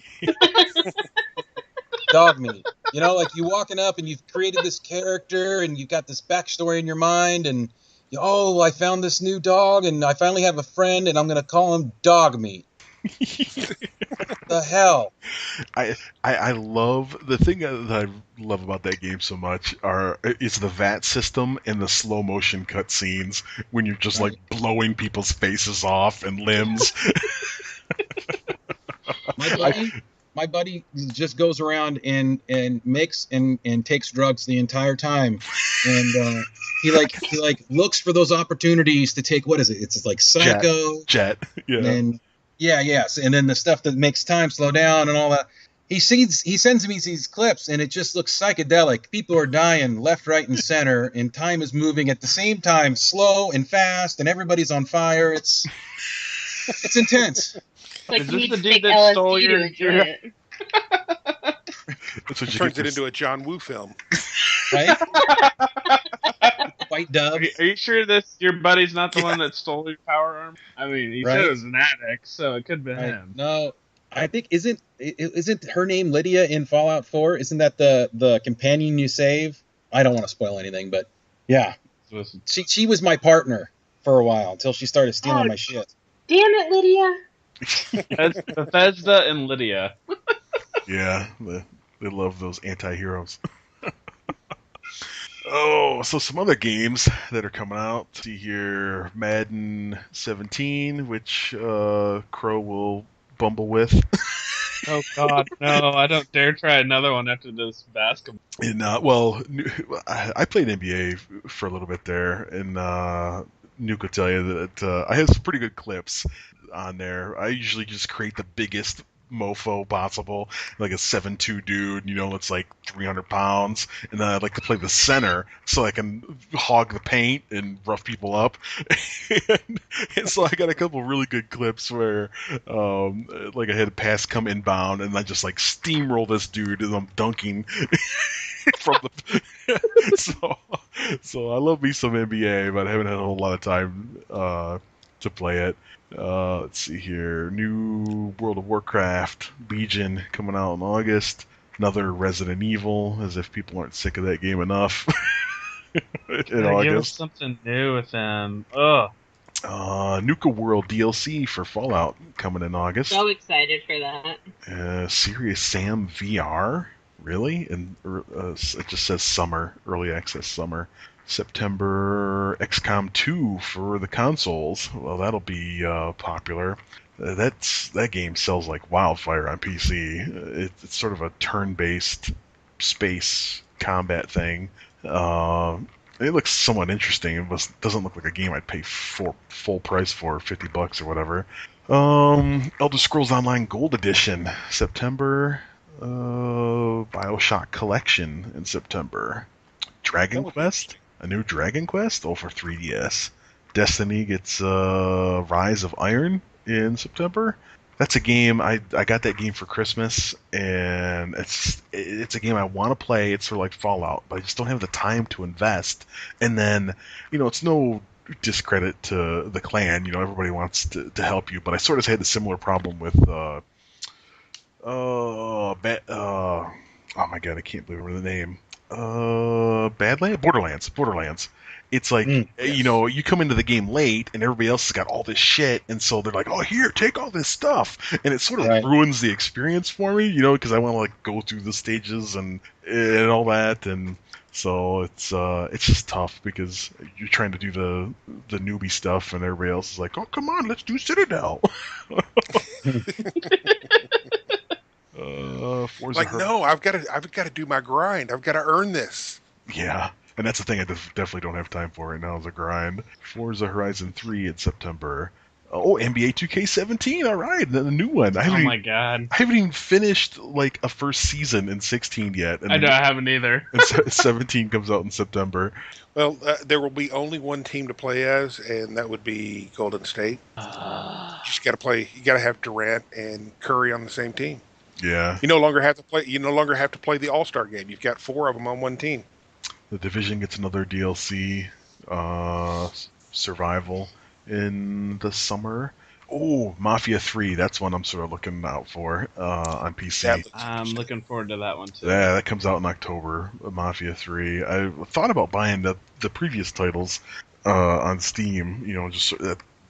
Dog Meat. You know, like you walking up and you've created this character and you've got this backstory in your mind, and I found this new dog and I finally have a friend and I'm going to call him Dog Meat. The hell? I love the thing that I love about that game so much is the VAT system and the slow motion cutscenes when you're just like blowing people's faces off and limbs. My buddy just goes around and makes and takes drugs the entire time, and he looks for those opportunities to take, what is it? It's like Psycho, Jet. Yeah. And yes, and then the stuff that makes time slow down and all that. He sends me these clips, and it just looks psychedelic. People are dying left, right, and center, and time is moving at the same time, slow and fast, and everybody's on fire. It's intense. Like, Is you this need the to dude take that LSD stole to your- enjoy it. That's what you Turns get it into a John Woo film. Right? white doves. Are you sure this your buddy's not the one that stole your power armor? I mean, he said Right. it was an addict, so it could be Right. him. No, I think isn't her name Lydia in Fallout 4? Isn't that the companion you save? I don't want to spoil anything, but yeah, she was my partner for a while until she started stealing my shit. Damn it, Lydia! That's Bethesda and Lydia. Yeah, they love those anti-heroes. Oh, so some other games that are coming out. See here, Madden 17, which Crow will bumble with. Oh God, no! I don't dare try another one after this basketball. And well, I played NBA for a little bit there, and Nuke will tell you that I have some pretty good clips on there. I usually just create the biggest mofo possible, like a 7'2" dude, that's like 300 pounds, and then I like to play the center so I can hog the paint and rough people up. and so I got a couple really good clips where like I had a pass come inbound and I just like steamroll this dude and I'm dunking from the so I love me some NBA, but I haven't had a whole lot of time to play it. Let's see here. New World of Warcraft Legion coming out in August. Another Resident Evil, as if people aren't sick of that game enough. in August. Give us something new with them. Ugh. Nuka World DLC for Fallout coming in August. So excited for that. Serious Sam VR? Really? And it just says summer, early access summer. September, XCOM 2 for the consoles. Well, that'll be popular. That game sells like wildfire on PC. It's sort of a turn-based space combat thing. It looks somewhat interesting. It doesn't look like a game I'd pay full price for, $50 or whatever. Elder Scrolls Online Gold Edition, September. BioShock Collection in September. Dragon Quest? A new Dragon Quest? Oh, for 3DS. Destiny gets Rise of Iron in September. That's a game, I got that game for Christmas, and it's a game I want to play. It's sort of like Fallout, but I just don't have the time to invest. And then, it's no discredit to the clan. Everybody wants to help you, but I sort of had a similar problem with oh my god, I can't remember the name. Borderlands. It's like, yes. You come into the game late and everybody else has got all this shit, and so they're like, oh, here, take all this stuff, and it sort of ruins the experience for me, because I want to like go through the stages and all that, and so it's just tough because you're trying to do the newbie stuff and everybody else is like, oh, come on, let's do Citadel. No, I've got to do my grind. I've got to earn this. Yeah, and that's the thing I definitely don't have time for right now is a grind. Forza Horizon 3 in September. Oh, NBA 2K17, all right, the new one. God. I haven't even finished like a first season in 16 yet. And I haven't either. And 17 comes out in September. Well, there will be only one team to play as, and that would be Golden State. You just got to play. You got to have Durant and Curry on the same team. Yeah. You no longer have to play the All-Star game. You've got 4 of them on one team. The Division gets another DLC, Survival, in the summer. Oh, Mafia 3, that's one I'm sort of looking out for on PC. I'm looking forward to that one too. Yeah, that comes out in October, Mafia 3. I thought about buying the previous titles on Steam,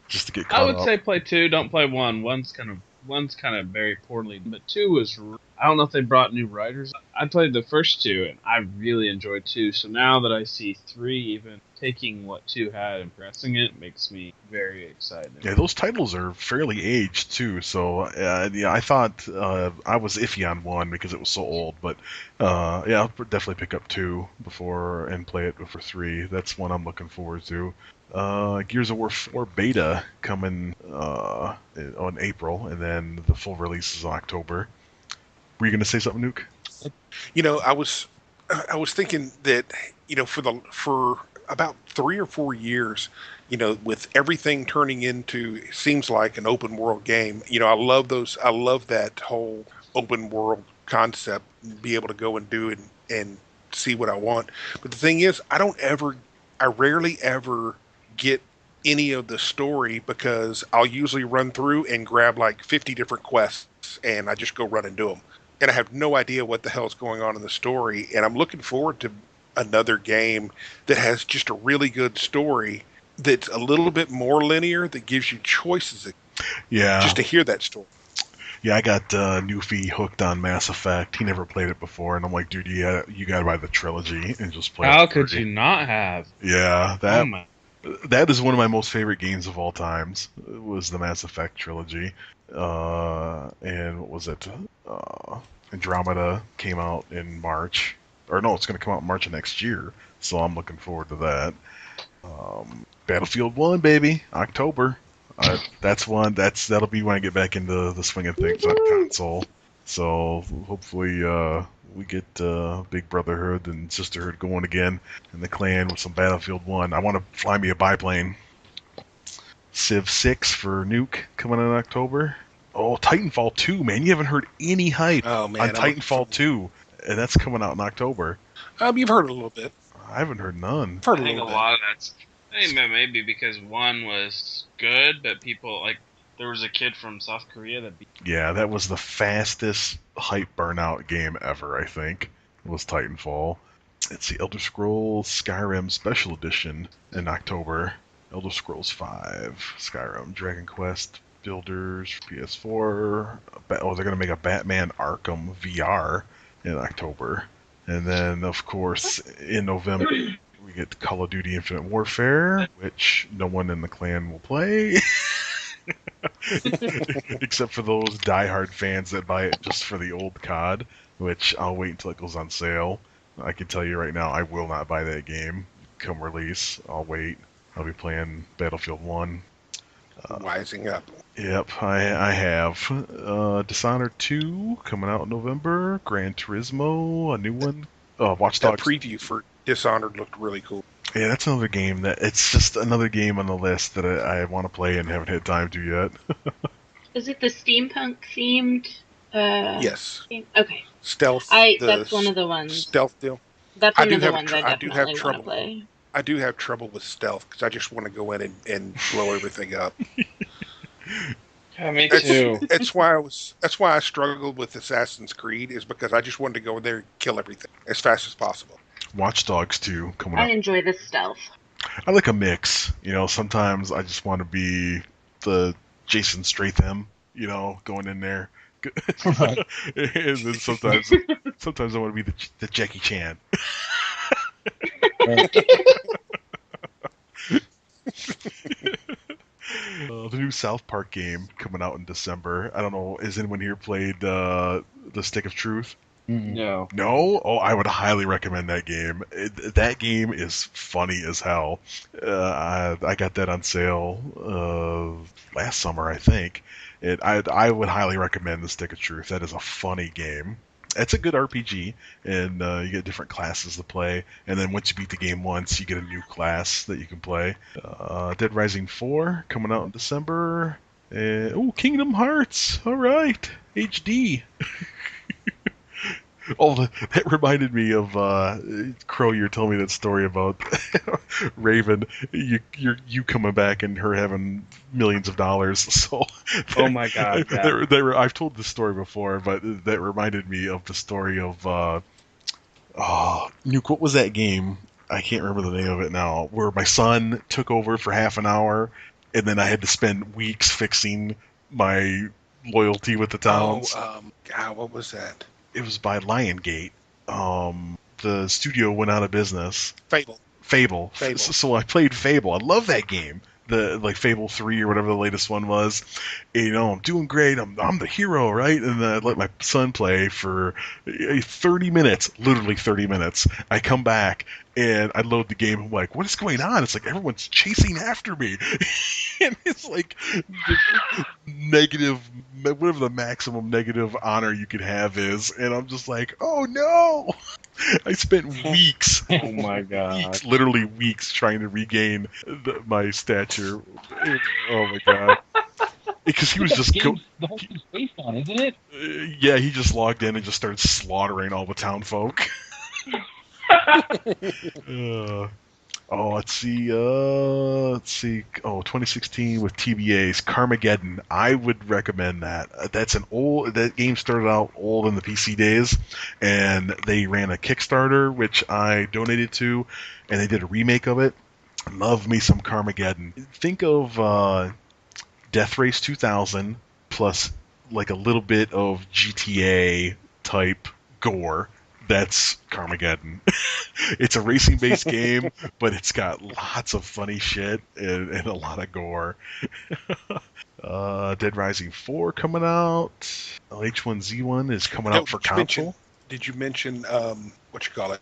just to get caught up. I would say play 2, don't play 1. One's kind of very poorly, but 2 was. I don't know if they brought new writers. I played the first 2 and I really enjoyed 2. So now that I see 3 even taking what 2 had and pressing it makes me very excited. Yeah, those titles are fairly aged too. So I thought I was iffy on 1 because it was so old, but I'll definitely pick up 2 and play it before 3. That's one I'm looking forward to. Gears of War 4 beta coming on April, and then the full release is in October. Were you going to say something, Nuke? I was thinking that for about 3 or 4 years, with everything turning into seems like an open world game. I love those. I love that whole open world concept. Be able to go and do it and see what I want. But the thing is, I don't ever I rarely ever get any of the story because I'll usually run through and grab like 50 different quests and I just go run and do them. And I have no idea what the hell's going on in the story. And I'm looking forward to another game that has just a really good story that's a little bit more linear, that gives you choices Yeah. just to hear that story. Yeah, I got Newfie hooked on Mass Effect. He never played it before, and I'm like, dude, you gotta buy the trilogy and just play it. How could you not have? Yeah, Oh my. that is one of my most favorite games of all times. Was the Mass Effect trilogy, and what was it? Andromeda came out in March, or no, it's going to come out in March of next year. So I'm looking forward to that. Battlefield 1, baby, October. That'll be when I get back into the swing of things on console. So hopefully we get Big Brotherhood and Sisterhood going again in the clan with some Battlefield 1. I want to fly me a biplane. Civ 6 for Nuke coming in October. Oh, Titanfall 2, man. You haven't heard any hype on Titanfall 2, and that's coming out in October. You've heard a little bit. I haven't heard none. I think a lot of that's... I think maybe because 1 was good, but people, like, there was a kid from South Korea that beat... Yeah, that was the fastest hype burnout game ever, I think, was Titanfall. Let's see, Elder Scrolls Skyrim Special Edition in October. Elder Scrolls 5, Skyrim, Dragon Quest, Builders, PS4. They're going to make a Batman Arkham VR in October. And then, of course, in November, we get Call of Duty Infinite Warfare, which no one in the clan will play. Except for those diehard fans that buy it just for the old COD, which I'll wait until it goes on sale. I can tell you right now, I will not buy that game come release. I'll wait. I'll be playing Battlefield 1. Wising up. Yep, I have. Dishonored 2 coming out in November. Gran Turismo, a new one. Watch Dogs. That preview for Dishonored looked really cool. Yeah, that's another game it's just another game on the list that I want to play and haven't had time to yet. Is it the steampunk themed? Yes. Game? Okay. Stealth. That's one of the ones. Stealth deal. That's one of the ones I definitely want to play. I do have trouble with stealth because I just want to go in and blow everything up. Yeah, me too. That's why I struggled with Assassin's Creed, is because I just wanted to go in there and kill everything as fast as possible. Watch Dogs 2 coming up. I enjoy the stealth. I like a mix. Sometimes I just want to be the Jason Statham, going in there. Right. And then sometimes I want to be the Jackie Chan. The new South Park game coming out in December. I don't know. Has anyone here played The Stick of Truth? No. No? Oh, I would highly recommend that game. That game is funny as hell. I got that on sale last summer, I think. I would highly recommend The Stick of Truth. That is a funny game. It's a good RPG, and you get different classes to play. And then once you beat the game once, you get a new class that you can play. Dead Rising 4 coming out in December. Kingdom Hearts. All right. HD. That reminded me of Crow. You're telling me that story about Raven. You coming back and her having millions of dollars. So, oh my God! Yeah. I've told this story before, but that reminded me of the story of Nuke. What was that game? I can't remember the name of it now. Where my son took over for half an hour, and then I had to spend weeks fixing my loyalty with the towns. God, what was that? It was by Liongate. The studio went out of business. Fable. So I played Fable. I love that game. Fable 3 or whatever the latest one was. And, I'm doing great. I'm the hero, right? And then I let my son play for 30 minutes. Literally 30 minutes. I come back and I load the game. I'm like, what is going on? It's like everyone's chasing after me. And it's like negative, whatever the maximum negative honor you could have is. And I'm just like, oh no! I spent weeks. Oh my God. Literally weeks trying to regain my stature. Oh my God. Because he was just the whole thing's based on, isn't it? Yeah, he just logged in and just started slaughtering all the town folk. Oh, let's see. Oh, 2016 with TBA's Carmageddon. I would recommend that. That's an old. That game started out old in the PC days, and they ran a Kickstarter which I donated to, and they did a remake of it. Love me some Carmageddon. Think of Death Race 2000 plus like a little bit of GTA type gore. That's Carmageddon. It's a racing based game, but it's got lots of funny shit and a lot of gore. Dead Rising 4 coming out. H1Z1 is coming out for console. Did you mention what you call it?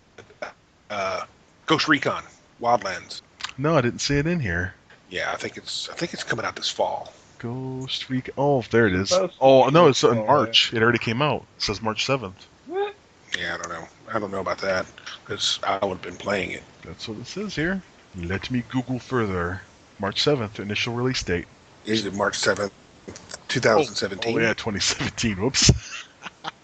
Ghost Recon Wildlands. No, I didn't see it in here. Yeah, I think it's coming out this fall. Ghost Recon. Oh, there it is. Oh no, it's in March. It already came out. It says March 7th. What? Yeah, I don't know. I don't know about that because I would have been playing it. That's what it says here. Let me Google further. March 7th, initial release date. Is it March 7th, 2017? Oh yeah, 2017. Whoops.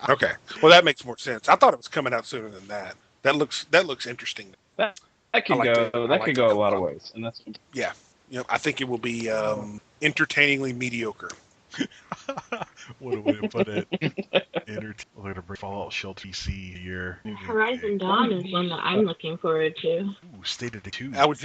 Okay. Well, that makes more sense. I thought it was coming out sooner than that. That looks interesting. That could go a lot of ways, and that's Yeah. I think it will be entertainingly mediocre. What a way to put it. They're going to bring Fallout Shelter PC here. Horizon Dawn is one that I'm looking forward to. Ooh, State of Decay 2. I was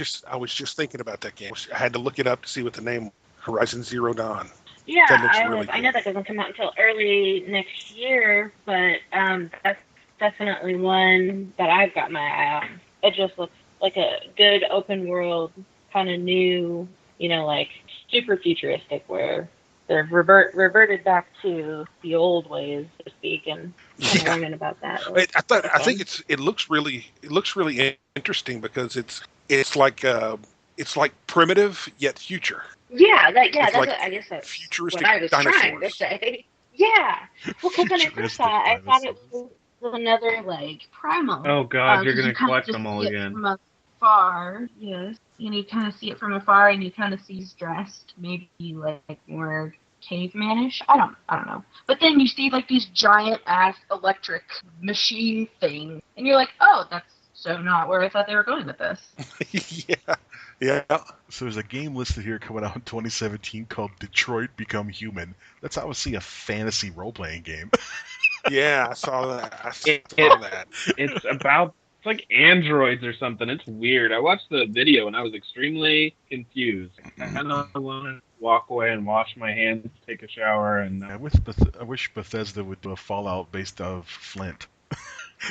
just thinking about that game. I had to look it up to see what the name was. Horizon Zero Dawn. Yeah, really I know that doesn't come out until early next year, but that's definitely one that I've got my eye on. It just looks like a good open world, kind of new, like super futuristic, where they've reverted back to the old ways, so to speak, and kind of learning about that. I think it looks really interesting because it's like primitive yet future. Yeah, I guess that's futuristic what I was dinosaurs. trying to say. Yeah, well, because when I first saw it, I thought it was another primal. Oh God, you're gonna you kinda collect just them all see it again. from afar, yes, and you kind of see it from afar, and you kind of see he's dressed maybe like more cavemanish. I don't know. But then you see these giant ass electric machine things, and you're like, oh, that's so not where I thought they were going with this. Yeah. So there's a game listed here coming out in 2017 called Detroit Become Human. That's obviously a fantasy role-playing game. Yeah, I saw that. It's like androids or something. It's weird. I watched the video and I was extremely confused. I kind of want to walk away and wash my hands, take a shower, and. I wish Bethesda would do a Fallout based off Flint.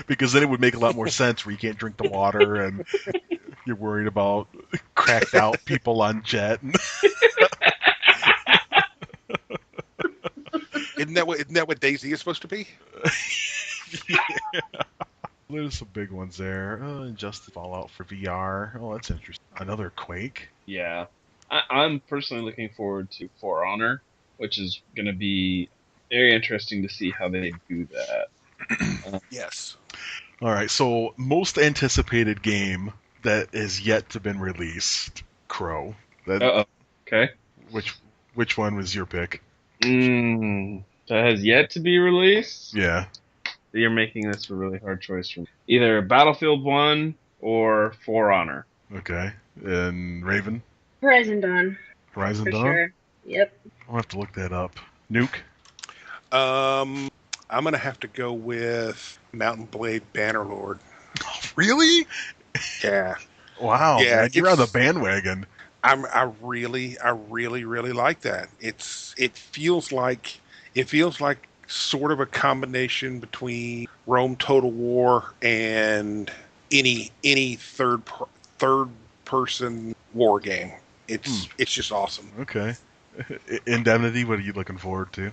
Because then it would make a lot more sense where you can't drink the water and you're worried about cracked out people on jet. Isn't that what DayZ is supposed to be? Yeah. There's some big ones there. Injustice Fallout for VR. Oh, that's interesting. Another Quake. Yeah. I'm personally looking forward to For Honor, which is going to be very interesting to see how they do that. Yes. All right, so most anticipated game that is yet to been released, Crow. Okay. Which one was your pick? That has yet to be released? Yeah. You're making this a really hard choice for me. Either Battlefield 1 or For Honor. Okay. And Raven? Horizon Dawn. Horizon For Dawn? sure. Yep. I'll have to look that up. Nuke? I'm going to have to go with Mountain Blade Bannerlord. Oh, really? Yeah. Wow. Yeah, Man, you're on the bandwagon. I really like that. It feels like sort of a combination between Rome Total War and any third person war game. It's just awesome. Okay. Indemnity, what are you looking forward to?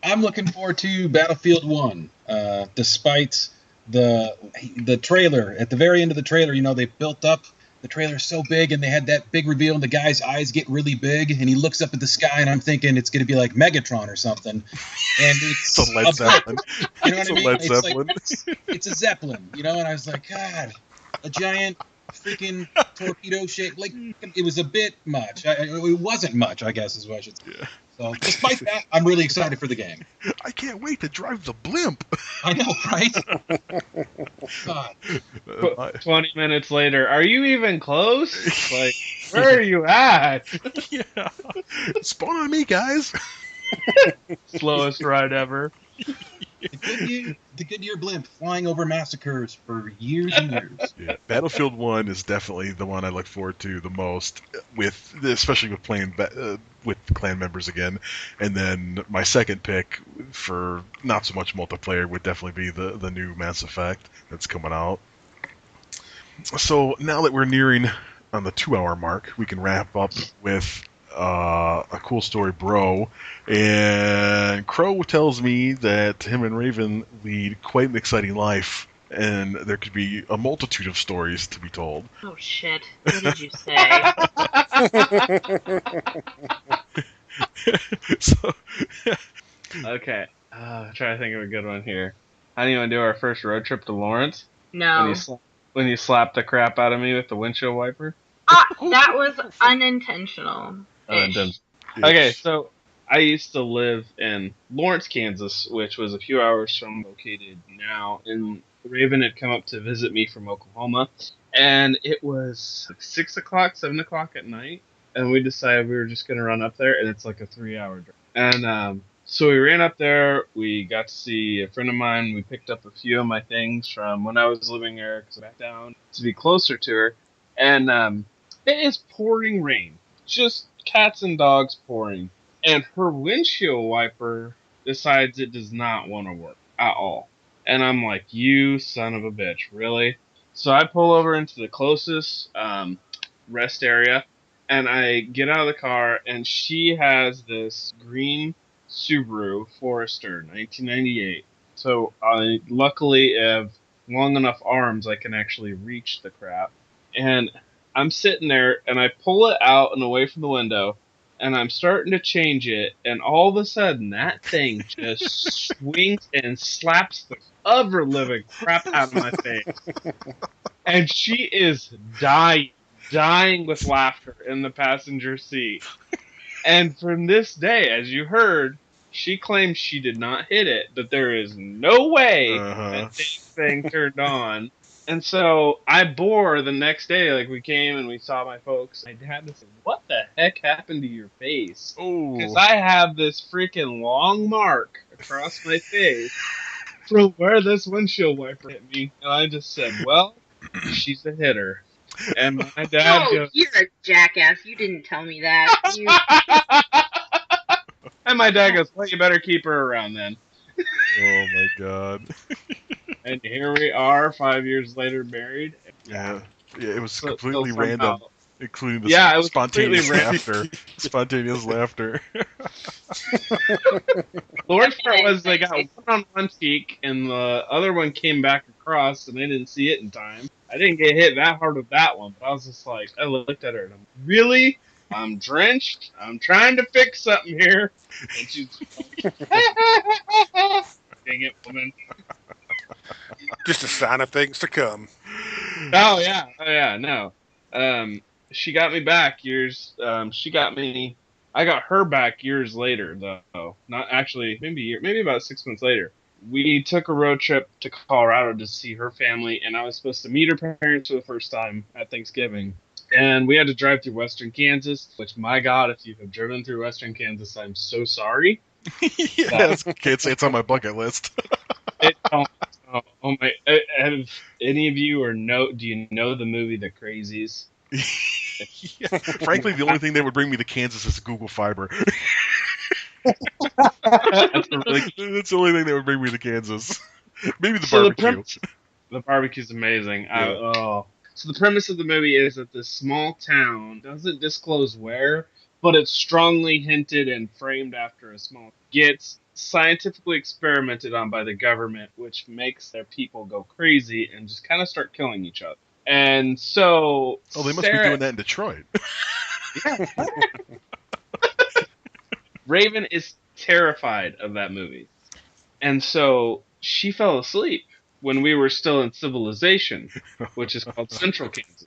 I'm looking forward to Battlefield 1. Despite the trailer, at the very end of the trailer, they built up the trailer so big, and they had that big reveal, and the guy's eyes get really big, and he looks up at the sky, and I'm thinking it's going to be like Megatron or something. And it's a Led Zeppelin. You know what I mean? Led Zeppelin. It's a Zeppelin, and I was like, God, a giant freaking torpedo shape. It was a bit much. It wasn't much, I guess, is what I should say. Yeah. So despite that, I'm really excited for the game. I can't wait to drive the blimp. I know, right? God. 20 minutes later, are you even close? Like, where are you at? Yeah. Spawn on me, guys. Slowest ride ever. The Goodyear blimp flying over massacres for years and years. Yeah. Battlefield 1 is definitely the one I look forward to the most, especially with playing with clan members again. And then my second pick for not so much multiplayer would definitely be the new Mass Effect that's coming out. So now that we're nearing on the 2-hour mark, we can wrap up with a cool story, Bro. And Crow tells me that him and Raven lead quite an exciting life, and there could be a multitude of stories to be told. Oh shit! What did you say? So, Okay, try to think of a good one here. How do you want to do our first road trip to Lawrence? No. When you slapped the crap out of me with the windshield wiper? That was unintentional. Okay, so I used to live in Lawrence, Kansas, which was a few hours from located now. And Raven had come up to visit me from Oklahoma, and it was like 6 o'clock, 7 o'clock at night, and we decided we were just going to run up there, and it's like a 3-hour drive. And so we ran up there. We got to see a friend of mine. We picked up a few of my things from when I was living there, because I back down to be closer to her. And it is pouring rain, just cats and dogs pouring. And her windshield wiper decides it does not want to work at all. And I'm like, you son of a bitch, really? So I pull over into the closest rest area, and I get out of the car, and she has this green Subaru Forester 1998. So I luckily have long enough arms I can actually reach the crap. And I'm sitting there, and I pull it out and away from the window, and I'm starting to change it, and all of a sudden, that thing just swings and slaps the ever-living crap out of my face. And she is dying with laughter in the passenger seat. And from this day, as you heard, she claims she did not hit it, that there is no way that thing turned on. And so I bore the next day, like we came and we saw my folks. I had to say, what the heck happened to your face? Because I have this freaking long mark across my face from where this windshield wiper hit me. And I just said, well, she's a hitter. And my dad goes, you're a jackass. You didn't tell me that. And my dad goes, well, you better keep her around then. oh my god. And here we are, 5 years later, married. Yeah, it was completely random, including the it was spontaneous laughter. Spontaneous laughter. The worst part was they got one on one cheek, and the other one came back across, and they didn't see it in time. I didn't get hit that hard with that one, but I was just like, I looked at her, and I'm really? I'm drenched. I'm trying to fix something here. And she's like, dang it, woman. Just a sign of things to come. Oh yeah, no. She got me back years. I got her back years later, though. Not actually, maybe about 6 months later. We took a road trip to Colorado to see her family, and I was supposed to meet her parents for the first time at Thanksgiving. And we had to drive through Western Kansas, which, my God, if you have driven through Western Kansas, I'm so sorry. Yes, can't say it's on my bucket list. Oh my! Have any of you do you know the movie The Crazies? Yeah. Frankly, the only thing that would bring me to Kansas is Google Fiber. That's the only thing that would bring me to Kansas. Maybe the barbecue. The barbecue's amazing. Yeah. So the premise of the movie is that this small town doesn't disclose where, but it's strongly hinted and framed after a small gets scientifically experimented on by the government, which makes their people go crazy and just kind of start killing each other. And so they must be doing that in Detroit. Yeah. Raven is terrified of that movie. And so she fell asleep when we were still in civilization, which is called Central Kansas.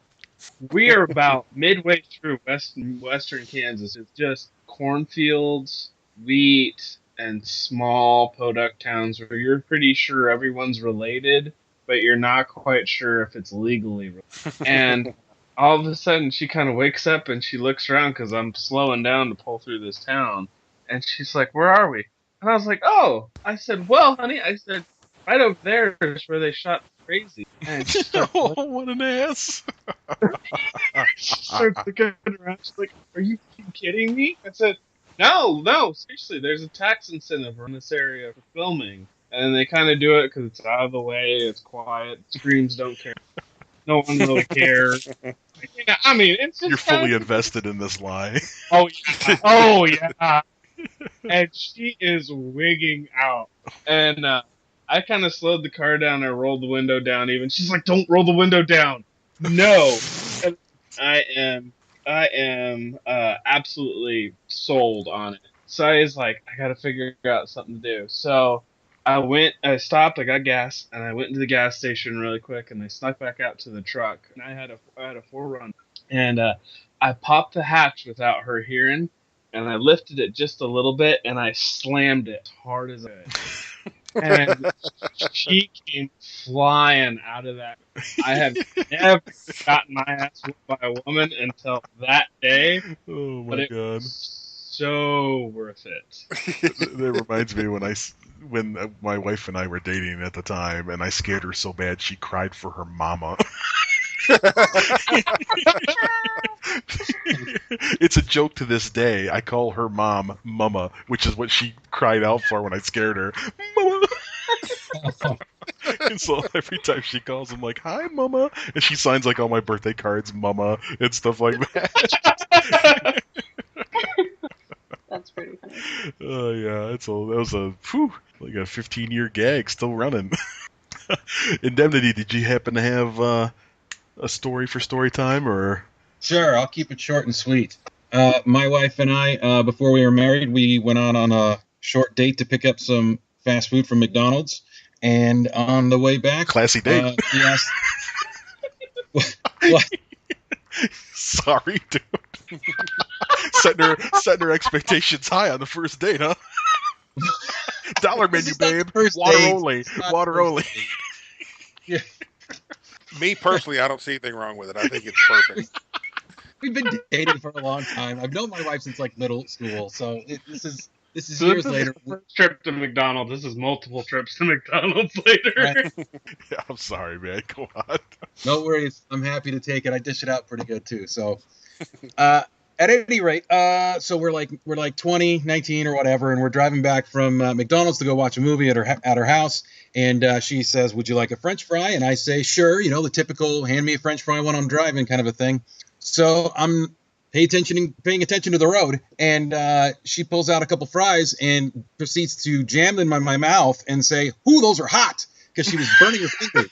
We are about midway through western Kansas. It's just cornfields, sweet and small podunk towns where you're pretty sure everyone's related, but you're not quite sure if it's legally related. And all of a sudden, she kind of wakes up and she looks around because I'm slowing down to pull through this town. And she's like, "Where are we?" And I was like, "Oh." I said, "Well, honey," I said, "right over there is where they shot Crazy." And she starts Oh, what an ass! she starts looking around. She's like, "Are you kidding me?" I said, "No, no, seriously. There's a tax incentive in this area for filming, and they kind of do it because it's out of the way, it's quiet, screams don't care, no one really cares." I mean, it's just You're fully invested in this lie. Oh yeah, oh yeah. And she is wigging out, and I kind of slowed the car down. I rolled the window down. Even she's like, "Don't roll the window down." No, and I am absolutely sold on it. So I was like, I gotta figure out something to do. So I stopped, I got gas, and I went into the gas station really quick, and I snuck back out to the truck. And I had a 4Runner, and I popped the hatch without her hearing, and I lifted it just a little bit, and I slammed it as hard as I could. And she came flying out of that. I have never gotten my ass whooped by a woman until that day, Oh but my it god! was so worth it. That reminds me when my wife and I were dating at the time, and I scared her so bad she cried for her mama. It's a joke to this day. I call her mom Mama, which is what she cried out for when I scared her. Mama. And so every time she calls, I'm like, "Hi, Mama," and she signs like all my birthday cards, Mama, and stuff like that. That's pretty funny. Oh yeah, that was a like a 15-year gag still running. Indemnity, did you happen to have a story for story time, or? Sure, I'll keep it short and sweet. My wife and I, before we were married, we went out on a short date to pick up some fast food from McDonald's. And on the way back, Classy date. he asked, what? Sorry, dude. setting her expectations high on the first date, huh? Dollar menu, babe. Water only. Water only. Yeah. Me personally, I don't see anything wrong with it. I think it's perfect. We've been dating for a long time. I've known my wife since like middle school, so this is So years this later. is the first trip to McDonald's. This is multiple trips to McDonald's later. Right. Yeah, I'm sorry, man. Go on. No worries. I'm happy to take it. I dish it out pretty good too. So, at any rate, so we're like 20, 19 or whatever, and we're driving back from McDonald's to go watch a movie at her house. And she says, "Would you like a French fry?" And I say, "Sure." You know, the typical hand me a French fry when I'm driving kind of a thing. So I'm paying attention to the road, and she pulls out a couple fries and proceeds to jam them in my mouth and say, "Ooh, those are hot," because she was burning her fingers.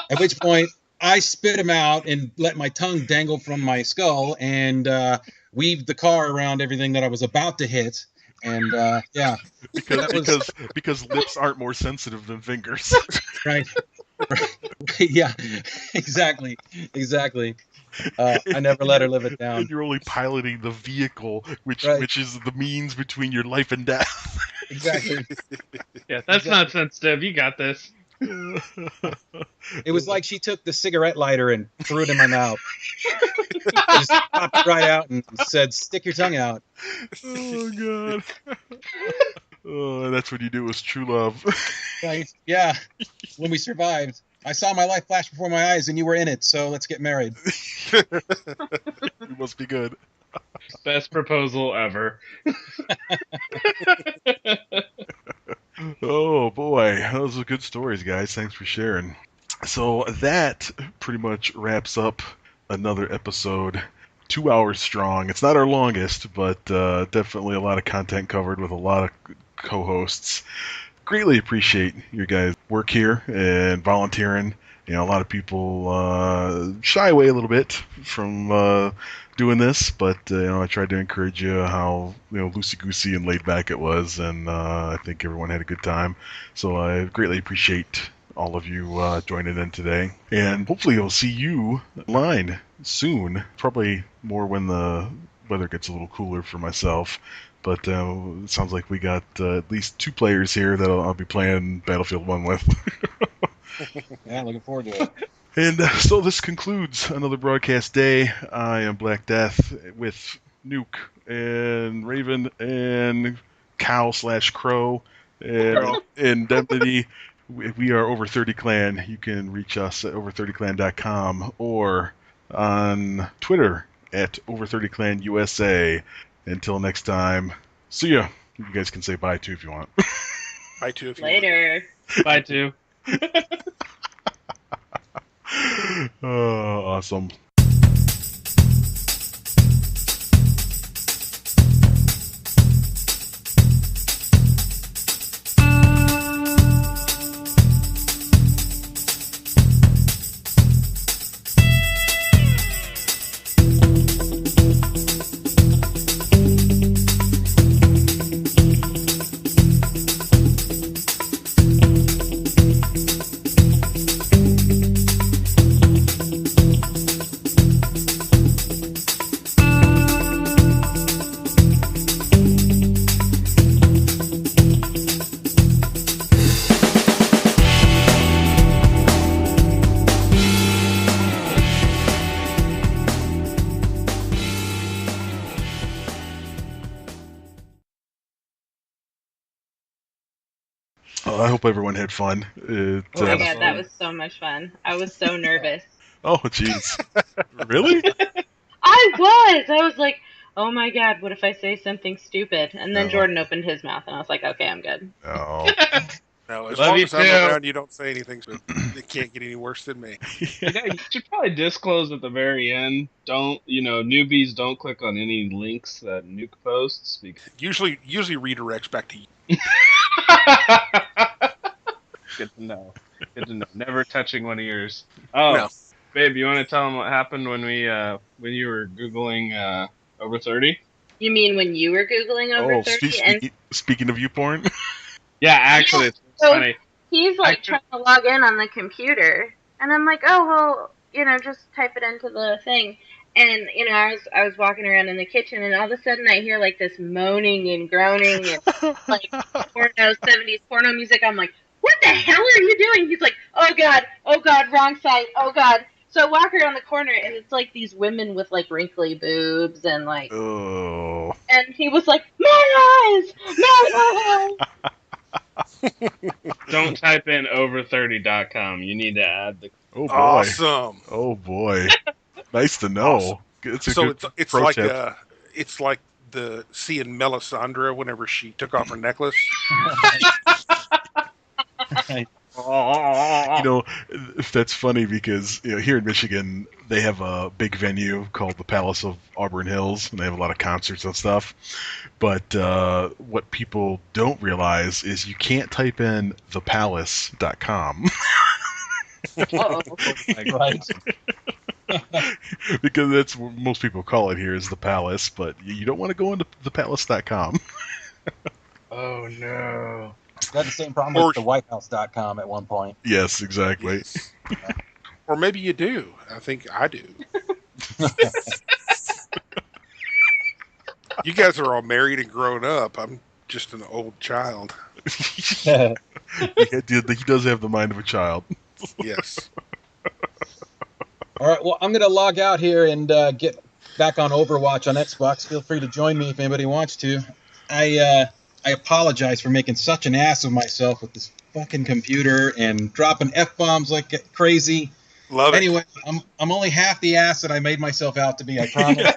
At which point, I spit them out and let my tongue dangle from my skull and weaved the car around everything that I was about to hit. And yeah, because lips aren't more sensitive than fingers. right. Yeah, exactly. I never let her live it down. And you're only piloting the vehicle, which is the means between your life and death. Exactly. Yeah, that's not sensitive. You got this. It was like she took the cigarette lighter and threw it in my mouth. Just popped it right out and said, "Stick your tongue out." Oh god. Oh, that's what you do with true love. Right? Yeah. When we survived, I saw my life flash before my eyes, and you were in it. So let's get married. You must be good. Best proposal ever. Oh boy, those are good stories, guys. Thanks for sharing. So that pretty much wraps up another episode. 2 hours strong. It's not our longest, but definitely a lot of content covered with a lot of co-hosts. Greatly appreciate your guys' work here and volunteering. You know, a lot of people shy away a little bit from doing this, but you know, I tried to encourage you how loosey-goosey and laid back it was, and I think everyone had a good time. So I greatly appreciate all of you joining in today, and hopefully I'll see you online soon. Probably more when weather gets a little cooler for myself. But it sounds like we got at least 2 players here that I'll be playing Battlefield 1 with. Yeah, looking forward to it. And so this concludes another broadcast day. I am BlackDeath with Nuke and Raven and Cow/Crow and Indemnity. We are Over 30 Clan. You can reach us at over30clan.com or on Twitter at Over30Clan USA. Until next time, see ya. You guys can say bye too if you want. Bye too if you Later. Bye, too. Oh, awesome. I hope everyone had fun. Oh my god, that was so much fun. I was so nervous. Oh, jeez. Really? I was like, oh my god, what if I say something stupid? And then No. Jordan opened his mouth, and I was like, okay, I'm good. Oh. No, as Love long you as I'm too. around, you don't say anything. So it can't get any worse than me. You should probably disclose at the very end. Newbies don't click on any links that Nuke posts. Because... Usually redirects back to you. Good to know. Good to know. Never touching one of yours. Oh, No. Babe, you want to tell them what happened when you were Googling over 30? You mean when you were Googling over 30? Speaking of you porn? Yeah, actually, it's So funny. he's like trying to log in on the computer, and I'm like, oh well, just type it into the thing. And I was walking around in the kitchen, and all of a sudden I hear like this moaning and groaning and like 70s porno music. I'm like, what the hell are you doing? He's like, oh god, wrong site, oh god. So I walk around the corner, and it's like these women with like wrinkly boobs and like. Oh. And he was like, my eyes. Don't type in over30.com. You need to add the. Oh, boy. Awesome. Oh, boy. Nice to know. Awesome. It's pro like tip. it's like the seeing Melisandre whenever she took off her necklace. That's funny because here in Michigan they have a big venue called the Palace of Auburn Hills, and they have a lot of concerts and stuff. But what people don't realize is you can't type in thepalace.com. Right. Because that's what most people call it here is the Palace, but you don't want to go into thepalace.com. Oh no. Got the same problem with the whitehouse.com at one point. Yes, exactly. Yes. Or maybe you do. I think I do. You guys are all married and grown up. I'm just an old child. He does have the mind of a child. Yes. All right, well, I'm going to log out here and get back on Overwatch on Xbox. Feel free to join me if anybody wants to. I apologize for making such an ass of myself with this fucking computer and dropping F-bombs like crazy. Love it. Anyway, I'm only half the ass that I made myself out to be, I promise.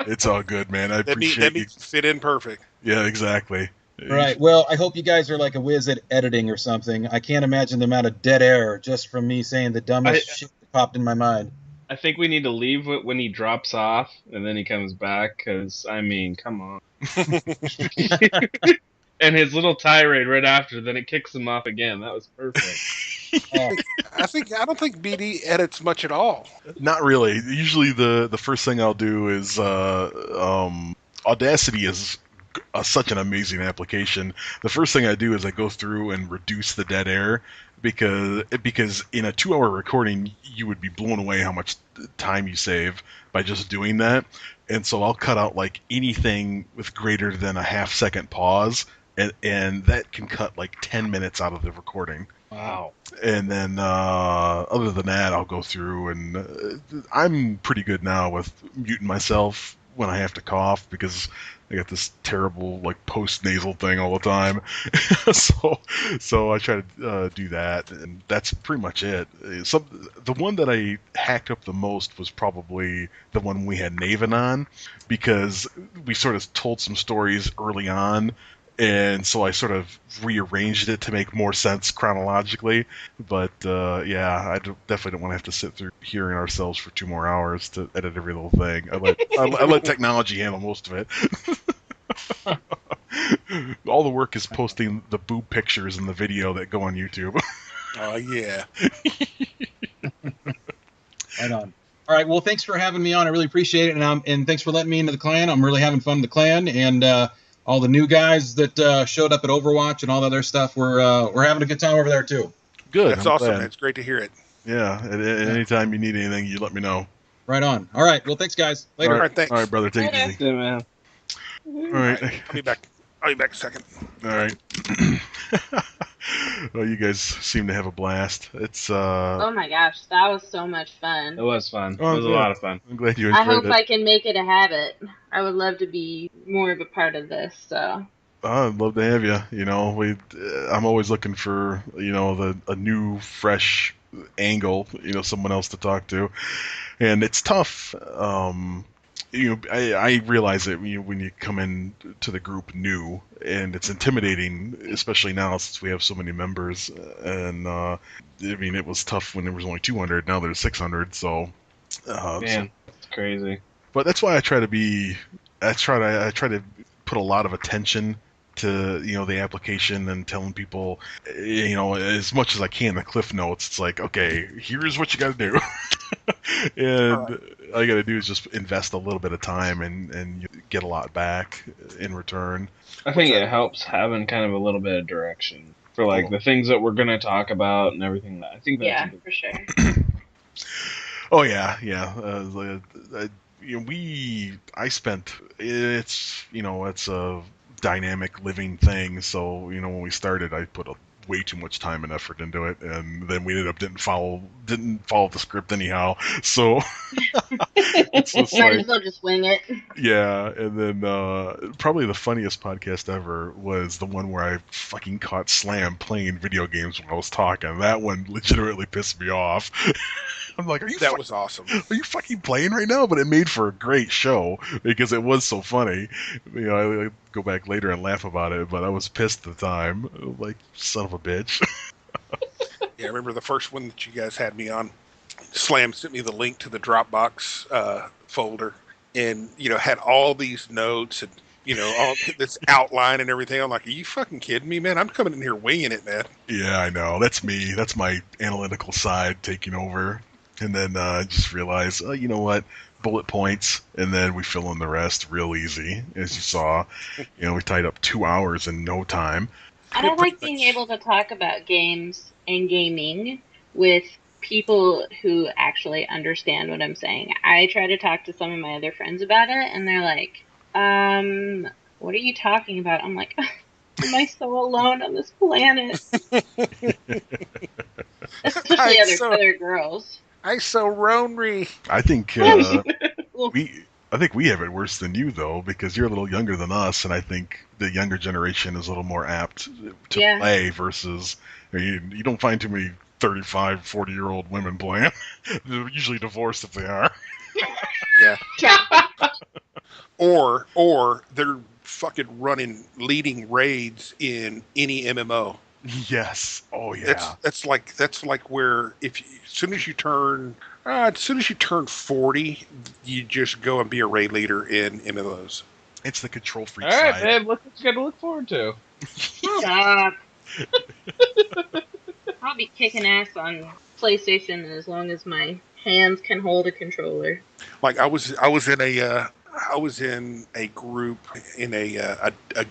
It's all good, man. I appreciate that you. means fit in perfect. Yeah, exactly. Right. Well, I hope you guys are like a whiz at editing or something. I can't imagine the amount of dead air just from me saying the dumbest shit that popped in my mind. I think we need to leave it when he drops off and then he comes back because, I mean, come on. And his little tirade right after, then it kicks him off again. That was perfect. Oh. I don't think BD edits much at all. Not really. Usually the first thing I'll do is Audacity is such an amazing application. The first thing I do is I go through and reduce the dead air because in a 2-hour recording you would be blown away how much time you save by just doing that. And so I'll cut out like anything with greater than a half-second pause, and that can cut like 10 minutes out of the recording. Wow. And then other than that, I'll go through and I'm pretty good now with muting myself when I have to cough because I got this terrible like post-nasal thing all the time. so I try to do that, and that's pretty much it. The one that I hacked up the most was probably the one we had Naven on, because we sort of told some stories early on, and so I sort of rearranged it to make more sense chronologically. But yeah, I definitely don't want to have to sit through hearing ourselves for 2 more hours to edit every little thing. I let technology handle most of it. All the work is posting the boob pictures and the video that go on YouTube. Oh, yeah. Right on. All right. Well, thanks for having me on. I really appreciate it, and thanks for letting me into the clan. I'm really having fun in the clan, and all the new guys that showed up at Overwatch and all the other stuff. We're having a good time over there too. Good. That's I'm awesome, glad. man. It's great to hear it. Yeah. Anytime you need anything, you let me know. Right on. All right. Well, thanks, guys. Later. All right, thanks. All right, brother. Take it Later. easy. Yeah, man. All right. I'll be back. I'll be back in a second. All right. Well, you guys seem to have a blast. It's Oh my gosh, that was so much fun. It was fun. Oh, It was a good. lot of fun. I'm glad you I enjoyed hope it. I can make it a habit. I would love to be more of a part of this. So I'd love to have you. You know, I'm always looking for a new, fresh angle. Someone else to talk to, and it's tough. I realize that when you come in to the group new, and it's intimidating, especially now since we have so many members. And I mean, it was tough when there was only 200. Now there's 600. So, Man, it's crazy. but that's why I try to put a lot of attention to the application and telling people as much as I can the cliff notes. It's like, okay, here's what you got to do. And all you got to do is just invest a little bit of time and you get a lot back in return. I think it helps having kind of a little bit of direction for like the things that we're gonna talk about and everything. I think that's yeah, a big for sure. Oh yeah. I spent it's a dynamic living thing. So when we started, I put way too much time and effort into it, and then we ended up didn't follow the script anyhow. So it's just Might like, as well just wing it. yeah. And then probably the funniest podcast ever was the one where I fucking caught Slam playing video games when I was talking. That one legitimately pissed me off. I'm like, That was awesome. are you fucking playing right now? But it made for a great show because it was so funny. I go back later and laugh about it, but I was pissed at the time. Like, son of a bitch. Yeah, I remember the first one that you guys had me on. Slam sent me the link to the Dropbox folder, and had all these notes and all this outline and everything. I'm like, are you fucking kidding me, man? I'm coming in here winging it, man. Yeah, I know. That's me. That's my analytical side taking over. And then I just realized, you know what? Bullet points, and then we fill in the rest real easy. As you saw, we tied up 2 hours in no time. I don't like being able to talk about games and gaming with people who actually understand what I'm saying. I try to talk to some of my other friends about it, and they're like, what are you talking about? I'm like, am I so alone on this planet? Especially other girls. I so Ronry. I think we have it worse than you, though, because you're a little younger than us, and I think the younger generation is a little more apt to play versus you don't find too many 35, 40-year-old women playing. They're usually divorced if they are. Yeah. Or they're fucking leading raids in any MMO. Yes. Oh yeah. That's like where as soon as you turn 40, you just go and be a raid leader in MMOs. It's the control freak All right, side. babe. Look what you got to look forward to. Stop. I'll be kicking ass on PlayStation as long as my hands can hold a controller. Like I was in I was in a group in a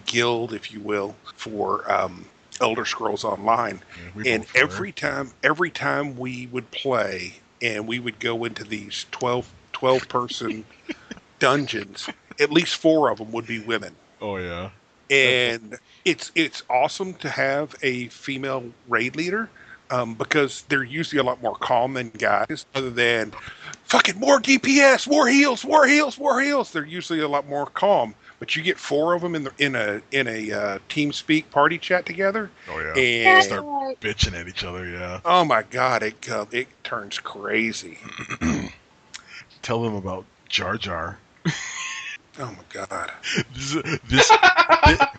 guild, if you will, for Elder Scrolls Online, Yeah, we and both were. every time we would play, and we would go into these 12 person dungeons, at least 4 of them would be women. Oh yeah. And it's awesome to have a female raid leader, because they're usually a lot more calm than guys. Other than fucking more DPS, more heals, more heals, more heals. They're usually a lot more calm. But you get 4 of them in a TeamSpeak party chat together, Oh yeah. and Start bitching at each other. Yeah. oh my god, it turns crazy. Tell them about Jar Jar. Oh my god. This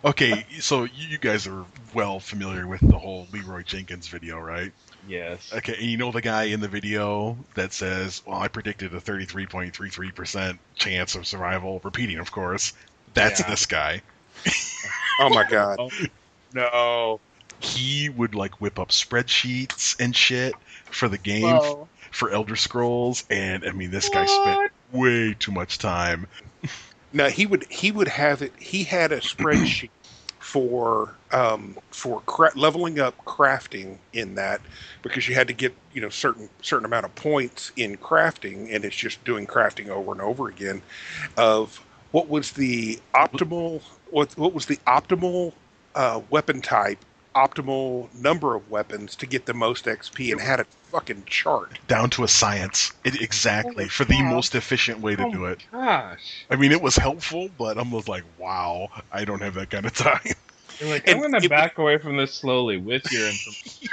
okay, so you guys are well familiar with the whole Leroy Jenkins video, right? Yes. Okay, and you know the guy in the video that says, well, I predicted a 33.33% chance of survival, repeating, of course. That's Yeah. this guy. Oh my god. Oh, no. He would, like, whip up spreadsheets and shit for the game, Whoa. for Elder Scrolls, and, I mean, this guy spent way too much time. No, he would have it. He had a spreadsheet for leveling up crafting in that, because you had to get certain amount of points in crafting, and it's just doing crafting over and over again. Of what was the optimal weapon type, optimal number of weapons to get the most XP, and had a fucking chart. Down to a science. Exactly. Holy For the cow. most efficient way to Oh do my it. gosh. I mean, it was helpful, but I was like, wow, I don't have that kind of time. You're like, And I'm going to back away from this slowly with your information.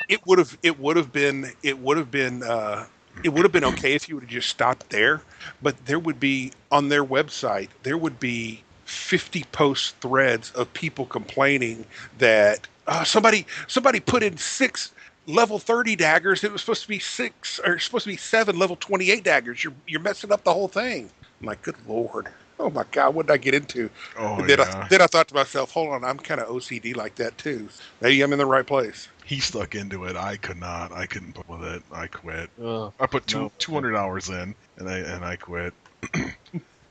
it would have been okay if you would have just stopped there, but there would be, on their website, there would be 50 post threads of people complaining that somebody put in 6 level 30 daggers. It was supposed to be 7 level 28 daggers. You're messing up the whole thing. I'm like, good lord. Oh my god, what did I get into? Oh, And then yeah. I thought to myself, hold on, I'm kind of OCD like that too. Maybe I'm in the right place. He stuck into it. I could not. I couldn't put with it. I quit. Ugh. I put No. 200 hours in, and I quit. There's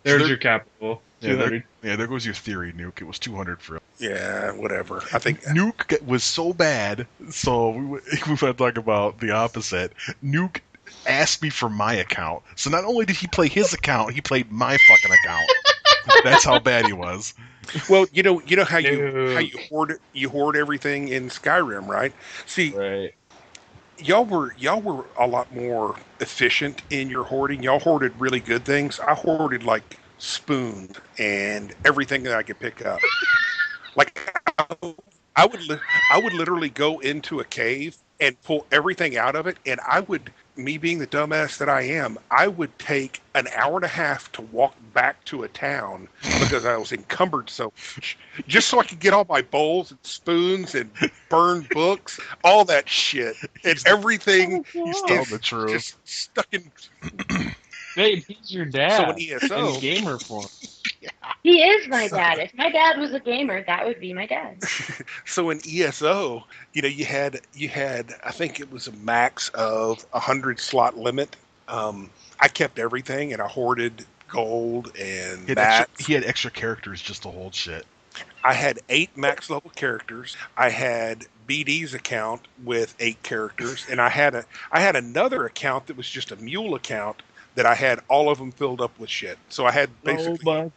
there- your capital. Yeah, 200. there goes your theory, Nuke. It was 200 for it. Yeah, whatever. I think Nuke was so bad, so we want to talk about the opposite. Nuke asked me for my account. So not only did he play his account, he played my fucking account. That's how bad he was. Well, you know how Dude. you hoard everything in Skyrim, right? See, Right. y'all were a lot more efficient in your hoarding. Y'all hoarded really good things. I hoarded like spoons and everything that I could pick up. Like I would literally go into a cave and pull everything out of it, and me being the dumbass that I am, I would take an hour and a half to walk back to a town because I was encumbered so much, just so I could get all my bowls and spoons and burned books, all that shit, and everything He's Oh, telling the truth. just stuck in. Babe, he's your dad. So an ESO, in gamer form. He is my dad. If my dad was a gamer, that would be my dad. So in ESO, you had I think it was a max of 100 slot limit. I kept everything, and I hoarded gold and mats. He had extra characters just to hold shit. I had 8 max level characters. I had BD's account with 8 characters, and I had another account that was just a mule account that I had all of them filled up with shit. So I had basically, Oh my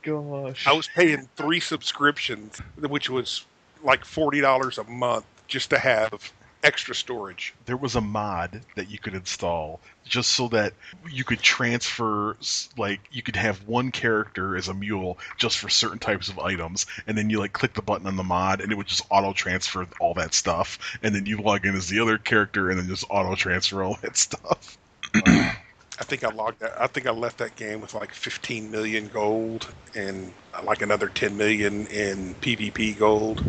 gosh. I was paying 3 subscriptions, which was like $40 a month just to have extra storage. There was a mod that you could install just so that you could transfer, like, you could have one character as a mule just for certain types of items, and then you, like, click the button on the mod, and it would just auto-transfer all that stuff, and then you log in as the other character, and then just auto-transfer all that stuff. I think I left that game with like 15 million gold and like another 10 million in PvP gold.